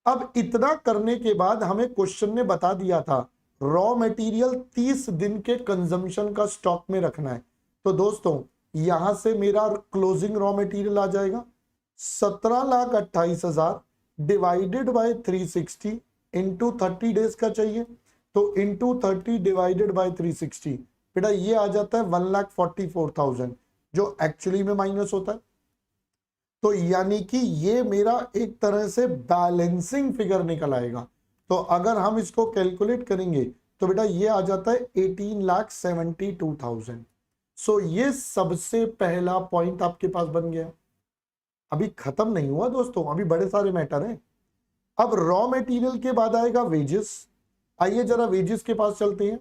अब इतना करने के बाद हमें क्वेश्चन ने बता दिया था रॉ मटेरियल 30 दिन के कंजम्पशन का स्टॉक में रखना है। तो दोस्तों यहां से मेरा क्लोजिंग रॉ मटेरियल आ जाएगा 17,28,000 डिवाइडेड बाय 360 इंटू 30 डेज का चाहिए, तो इंटू 30 डिवाइडेड बाय 360 बेटा ये आ जाता है 1,44,000, जो एक्चुअली में माइनस होता है। तो यानी कि ये मेरा एक तरह से बैलेंसिंग फिगर निकल आएगा। तो अगर हम इसको कैलकुलेट करेंगे तो बेटा ये आ जाता है 18,72,000। सो ये सबसे पहला पॉइंट आपके पास बन गया। अभी खत्म नहीं हुआ दोस्तों, अभी बड़े सारे मैटर हैं। अब रॉ मटेरियल के बाद आएगा वेजेस। आइए जरा वेजेस के पास चलते हैं।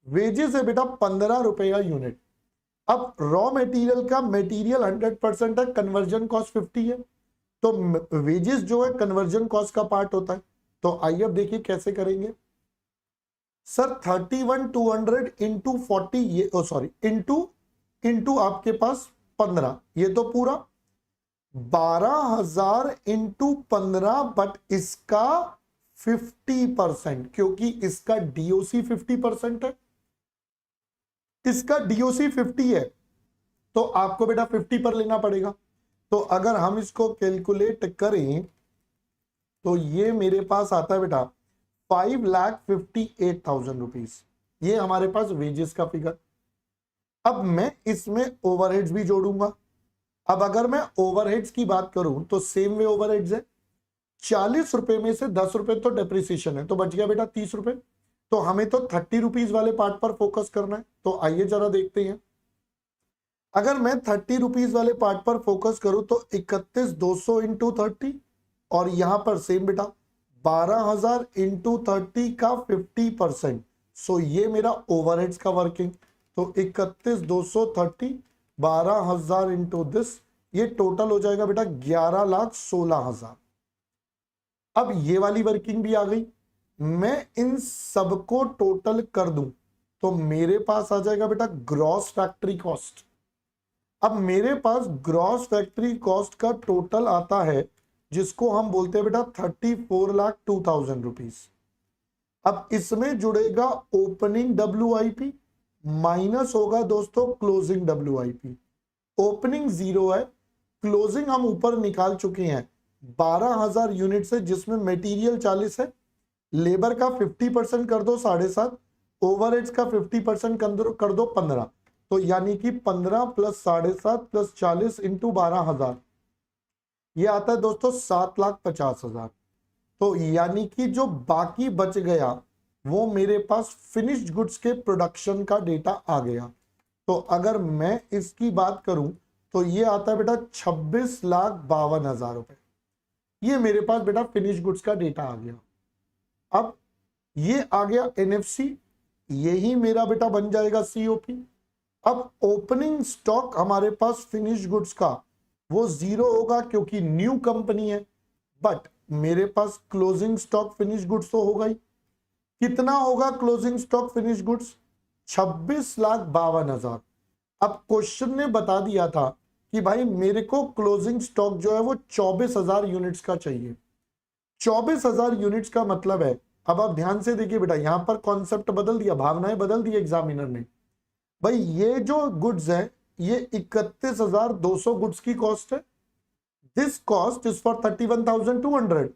वेजेस है बेटा 15 रुपया यूनिट। अब रॉ मटेरियल का मटेरियल 100% है, कन्वर्जन कॉस्ट 50 है, तो वेजेस जो है कन्वर्जन कॉस्ट का पार्ट होता है। तो आइए अब देखिए कैसे करेंगे। सर 31,200 इंटू 40 ये सॉरी इंटू आपके पास 15, ये तो पूरा 12,000 इंटू 15, बट इसका 50%, क्योंकि इसका DOC 50% है, इसका DOC 50 है, तो आपको बेटा 50 पर लेना पड़ेगा। तो अगर हम इसको कैलकुलेट करें तो ये मेरे पास आता है बेटा 5,58,000 रुपीज। ये हमारे पास वेजेस का फिगर। अब मैं इसमें ओवरहेड्स भी जोड़ूंगा। अब अगर मैं ओवरहेड्स की बात करूं तो सेम वे ओवरहेड्स है, 40 रुपए में से 10 रुपए तो डेप्रिसिएशन है, तो बच गया बेटा 30 रुपए। तो हमें तो 30 रुपीज वाले पार्ट पर फोकस करना है। तो आइए जरा देखते हैं। अगर मैं 30 रुपीज वाले पार्ट पर फोकस करूं तो 31,200 इंटू 30 और यहां पर सेम बेटा 12,000 इंटू 30 का 50%। सो ये मेरा ओवरहेड्स का वर्किंग, तो 31,230 12,000 इंटू दिस, ये टोटल हो जाएगा बेटा 11,16,000। अब ये वाली वर्किंग भी आ गई, मैं इन सबको टोटल कर दूं तो मेरे पास आ जाएगा बेटा ग्रॉस फैक्ट्री कॉस्ट। अब मेरे पास ग्रॉस फैक्ट्री कॉस्ट का टोटल आता है जिसको हम बोलते हैं बेटा 34,02,000 रुपीज। अब इसमें जुड़ेगा ओपनिंग WIP माइनस होगा दोस्तों क्लोजिंग WIP। ओपनिंग 0 है, क्लोजिंग हम ऊपर निकाल चुके हैं 12,000 यूनिट से, जिसमें मटेरियल 40 है, लेबर का 50% कर दो 7.5, ओवरहेड्स का 50% कर दो 15, तो यानी कि 15 प्लस 7.5 प्लस 40 इंटू 12,000, ये आता है दोस्तों 7,50,000। तो यानी कि जो बाकी बच गया वो मेरे पास फिनिश्ड गुड्स के प्रोडक्शन का डेटा आ गया। तो अगर मैं इसकी बात करूं तो ये आता है बेटा 26,52,000 रुपए। ये मेरे पास बेटा फिनिश गुड्स का डेटा आ गया। अब ये आ गया NFC, यही मेरा बेटा बन जाएगा COP। अब ओपनिंग स्टॉक हमारे पास फिनिश गुड्स का वो 0 होगा क्योंकि न्यू कंपनी है, बट मेरे पास क्लोजिंग स्टॉक फिनिश गुड्स तो होगा ही। कितना होगा क्लोजिंग स्टॉक फिनिश गुड्स? 26,52,000। अब क्वेश्चन ने बता दिया था कि भाई मेरे को क्लोजिंग स्टॉक जो है वो 24,000 यूनिट्स का चाहिए। 24,000 यूनिट्स का मतलब है, अब आप ध्यान से देखिए बेटा, यहां पर कॉन्सेप्ट बदल दिया, भावनाएं बदल दी एग्जामिनर ने। भाई ये जो गुड्स है ये 31,200 गुड्स की कॉस्ट है। This cost is for 31,200।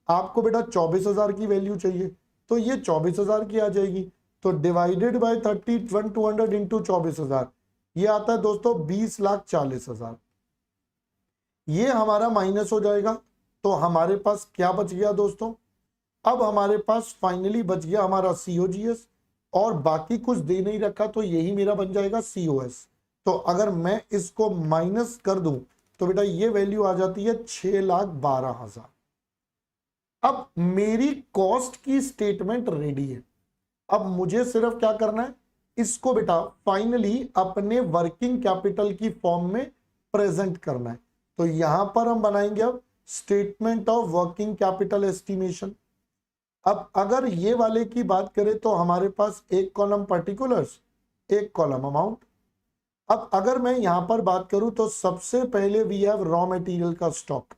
आपको बेटा 24,000 की वैल्यू चाहिए तो ये 24,000 की आ जाएगी, तो डिवाइडेड बाय 31,200 इंटू 24,000, ये आता है दोस्तों 20,40,000। ये हमारा माइनस हो जाएगा, तो हमारे पास क्या बच गया दोस्तों? अब हमारे पास फाइनली बच गया हमारा COGS, और बाकी कुछ दे नहीं रखा, तो यही मेरा बन जाएगा COS। तो अगर मैं इसको माइनस कर दूं तो बेटा ये वैल्यू आ जाती है 6,12,000। अब मेरी कॉस्ट की स्टेटमेंट रेडी है। अब मुझे सिर्फ क्या करना है, इसको बेटा फाइनली अपने वर्किंग कैपिटल की फॉर्म में प्रेजेंट करना है। तो यहां पर हम बनाएंगे अब statement of working capital estimation. अब अगर ये वाले की बात करें तो हमारे पास एक कॉलम पर्टिकुलर्स, एक कॉलम अमाउंट। अब अगर मैं यहां पर बात करूं तो सबसे पहले वी हैव रॉ मटेरियल का स्टॉक।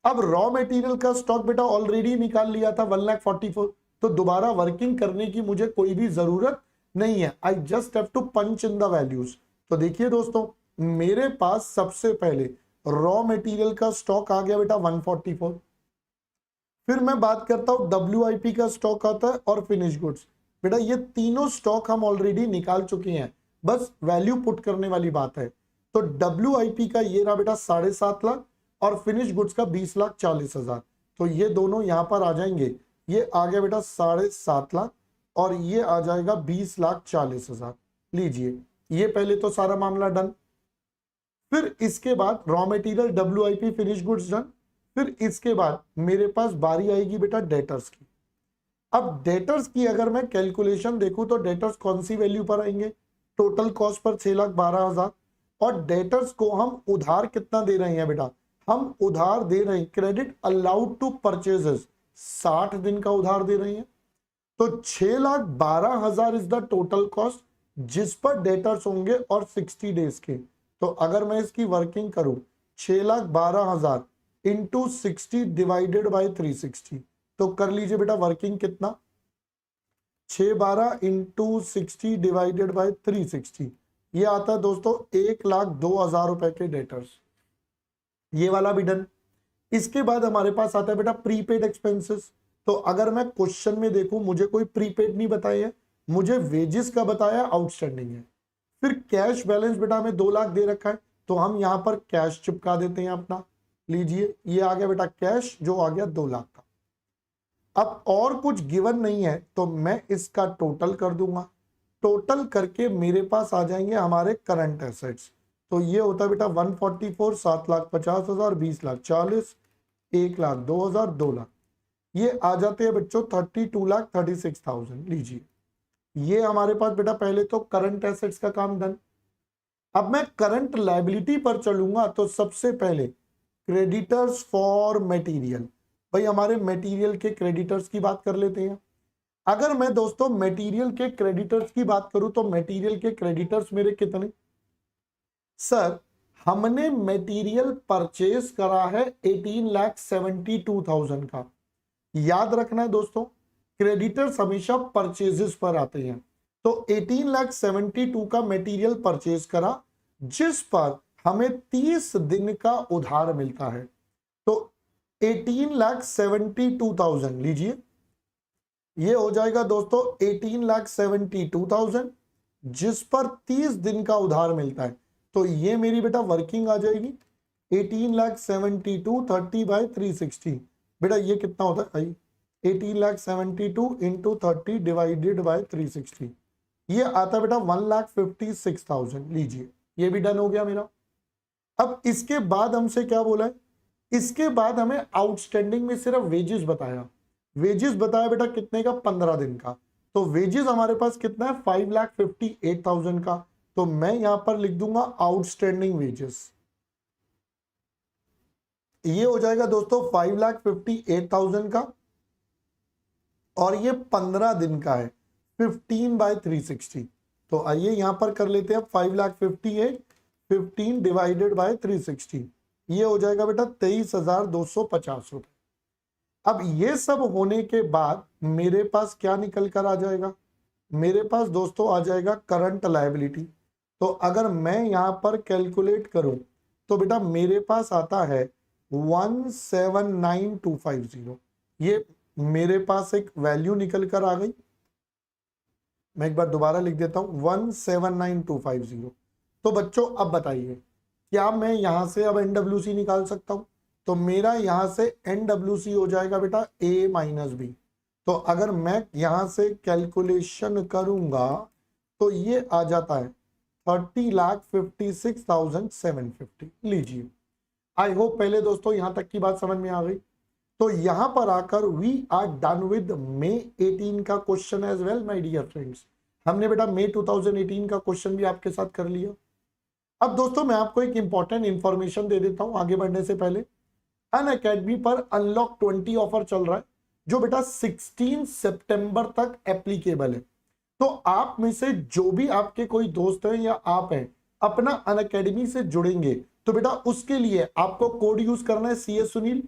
अब रॉ मटेरियल का स्टॉक बेटा ऑलरेडी निकाल लिया था 1,44,000, तो दोबारा वर्किंग करने की मुझे कोई भी जरूरत नहीं है। I just have to punch in the values. तो देखिए दोस्तों, मेरे पास सबसे पहले रॉ मटेरियल का स्टॉक आ गया बेटा 144। फिर मैं बात करता हूं WIP का स्टॉक आता है और फिनिश गुड्स। बेटा ये तीनों स्टॉक हम ऑलरेडी निकाल चुके हैं, बस वैल्यू पुट करने वाली बात है। तो WIP का ये रहा बेटा 7.5 लाख और फिनिश गुड्स का 20,40,000। तो ये दोनों यहां पर आ जाएंगे, ये आ गया बेटा 7.5 लाख और ये आ जाएगा 20,40,000। लीजिए, ये पहले तो सारा मामला डन। फिर इसके बाद raw material WIP finish goods done. फिर इसके बाद मेरे पास बारी आएगी बेटा डेटर्स की। अब डेटर्स की अगर मैं कैलकुलेशन देखूं तो डेटर्स कौन सी वैल्यू पर आएंगे? टोटल कॉस्ट पर 6,12,000, और डेटर्स को हम उधार कितना दे रहे हैं बेटा? हम उधार दे रहे हैं, क्रेडिट अलाउड टू परचेजेस 60 दिन का उधार दे रहे हैं। तो 6,12,000 इज द टोटल कॉस्ट जिस पर डेटर्स होंगे और 60 डेज के। तो अगर मैं इसकी वर्किंग करूं 6,12,000 इंटू 60 डिवाइडेड बाई 360, तो कर लीजिए बेटा वर्किंग कितना? 6,12 इंटू 60 डिवाइडेड बाई 360, ये आता है दोस्तों 1,02,000 रुपए के डेटर्स। ये वाला भी डन। इसके बाद हमारे पास आता है बेटा प्रीपेड एक्सपेंसेस। तो अगर मैं क्वेश्चन में देखूं, मुझे कोई प्रीपेड नहीं बताया है, मुझे वेजेस का बताया आउटस्टैंडिंग है। फिर कैश बैलेंस बेटा हमें 2 लाख दे रखा है, तो हम यहां पर कैश चिपका देते हैं अपना। लीजिए, ये आ गया बेटा कैश जो आ गया 2 लाख का। अब और कुछ गिवन नहीं है तो मैं इसका टोटल कर दूंगा। टोटल करके मेरे पास आ जाएंगे हमारे करंट एसेट्स। तो ये होता है बेटा 144, 7,50,000, 20,40,000, 1,00,000, 2,000, 2,00,000, ये आ जाते हैं बच्चों 32,36,000। लीजिए, ये हमारे पास बेटा पहले तो करंट एसेट्स का काम डन। अब मैं करंट लायबिलिटी पर चलूंगा तो सबसे पहले क्रेडिटर्स फॉर मटेरियल, भाई हमारे मटेरियल के क्रेडिटर्स की बात कर लेते हैं। अगर मैं दोस्तों मटेरियल के क्रेडिटर्स की बात करूं तो मटेरियल के क्रेडिटर्स मेरे कितने? सर, हमने मटेरियल परचेज करा है 18,72,000 का। याद रखना है दोस्तों, क्रेडिटर्स हमेशा परचेजेस पर आते हैं। तो 18,72,000 का मटेरियल परचेज करा, जिस पर हमें 30 दिन का उधार मिलता है। तो 18,72,000 लीजिए, ये हो जाएगा दोस्तों 18,72,000, जिस पर 30 दिन का उधार मिलता है। तो ये मेरी बेटा वर्किंग आ जाएगी 18,72,000 30/360। बेटा ये कितना होता है भाई? 18,72,000 इंटू 30 डिवाइडेड बाय 360, ये आता है बेटा 1,56,000। लीजिए, ये भी डन हो गया मेरा। अब इसके बाद हमसे क्या बोला है? इसके बाद हमें आउटस्टैंडिंग में सिर्फ वेजेस बताया। वेजेस बताया बेटा कितने का? 15 दिन का। तो वेजेस हमारे पास कितना है? 5,58,000 का। तो मैं यहां पर लिख दूंगा आउटस्टैंडिंग वेजेस। ये हो जाएगा दोस्तों 5,58,000 का, और ये 15 दिन का है 15/360। तो आइए यहां पर कर लेते हैं 5,58,000 15 डिवाइडेड बाय 360, ये हो जाएगा बेटा 23,250 रुपए। अब ये सब होने के बाद मेरे पास क्या निकल कर आ जाएगा? मेरे पास दोस्तों आ जाएगा करंट लायबिलिटी। तो अगर मैं यहां पर कैलकुलेट करूं तो बेटा मेरे पास आता है 1,79,250। ये मेरे पास एक वैल्यू निकल कर आ गई। मैं एक बार दोबारा लिख देता हूं 1,79,250। तो बच्चों अब बताइए, क्या मैं यहां से अब NWC निकाल सकता हूं? तो मेरा यहां से NWC हो जाएगा बेटा A माइनस बी। तो अगर मैं यहां से कैलकुलेशन करूंगा तो ये आ जाता है 30,56,750। लीजिए, आई होप पहले दोस्तों यहां तक की बात समझ में आ गई। तो यहां पर आकर we are done with May 18 का question as well my dear friends. हमने बेटा May 2018 का क्वेश्चन भी आपके साथ कर लिया। अब दोस्तों मैं आपको एक इंपॉर्टेंट इंफॉर्मेशन दे देता हूं आगे बढ़ने से पहले। अनअकैडमी पर अनलॉक 20 ऑफर चल रहा है, जो बेटा 16 सितंबर तक एप्लीकेबल है। तो आप में से जो भी आपके कोई दोस्त हैं या आप हैं अपना अनअकैडमी से जुड़ेंगे, तो बेटा उसके लिए आपको कोड यूज करना है CS सुनील।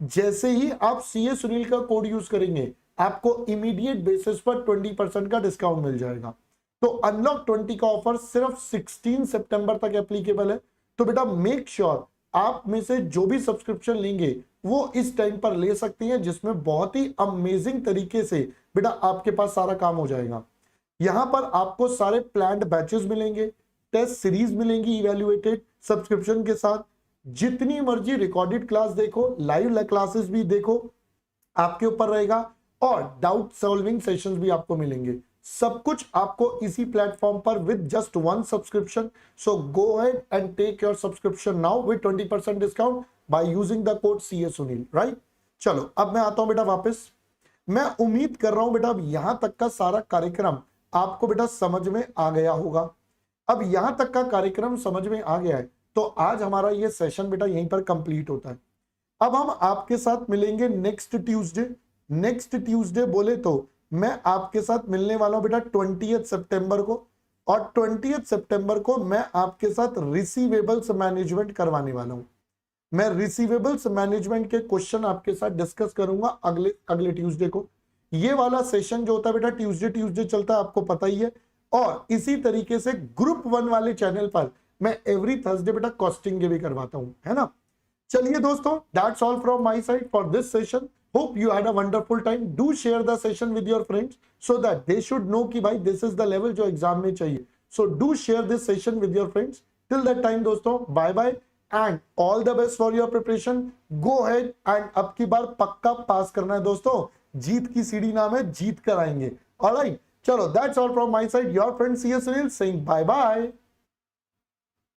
जैसे ही आप CS सुनील का कोड यूज करेंगे, आपको इमीडिएट बेसिस पर 20% का डिस्काउंट मिल जाएगा। तो अनलॉक 20 का ऑफर सिर्फ 16 सितंबर तक एप्लीकेबल है। तो बेटा मेक श्योर आप में से जो भी सब्सक्रिप्शन लेंगे वो इस टाइम पर ले सकते हैं, जिसमें बहुत ही अमेजिंग तरीके से बेटा आपके पास सारा काम हो जाएगा। यहां पर आपको सारे प्लान्ड बैचेस मिलेंगे, टेस्ट सीरीज मिलेंगी इवैल्यूएटेड सब्सक्रिप्शन के साथ। जितनी मर्जी रिकॉर्डेड क्लास देखो, लाइव क्लासेस भी देखो, आपके ऊपर रहेगा। और डाउट सॉल्विंग सेशंस भी आपको मिलेंगे। सब कुछ आपको इसी प्लेटफॉर्म पर with just 1 subscription. So go ahead and take your subscription now with 20% discount by using the code CS Sunil. Right, चलो अब मैं आता हूं बेटा वापस। मैं उम्मीद कर रहा हूं बेटा अब यहां तक का सारा कार्यक्रम आपको बेटा समझ में आ गया होगा। अब यहां तक का कार्यक्रम समझ में आ गया है तो आज हमारा ये सेशन बेटा यहीं पर कंप्लीट होता है। अब हम आपके साथ मिलेंगे नेक्स्ट ट्यूसडे। नेक्स्ट ट्यूसडे बोले तो मैं आपके साथ मिलने वाला हूं बेटा 20 सितंबर को, और 20 सितंबर को मैं आपके साथ रिसीवेबल्स मैनेजमेंट करवाने वाला हूं। मैं रिसीवेबल्स मैनेजमेंट के क्वेश्चन आपके साथ डिस्कस करूंगा अगले ट्यूसडे को। ये वाला सेशन जो होता है बेटा ट्यूसडे चलता है, आपको पता ही है। और इसी तरीके से ग्रुप 1 वाले चैनल पर मैं एवरी थर्सडे बेटा कॉस्टिंग के भी करवाता हूं, है ना। चलिए दोस्तों, that's all from my side for this session. Hope you had a wonderful time. Do share the session with your friends so that they should know कि भाई दिस इज द लेवल जो एग्जाम में चाहिए। So do share this session with your friends. Till that time दोस्तों, bye bye and all the best for your preparation. Go ahead and अब की बार पक्का पास करना है दोस्तों। जीत की सीढ़ी नाम है, जीत कर आएंगे। ऑलराइट, चलो that's all from my side, your friend CS Sunil saying bye bye.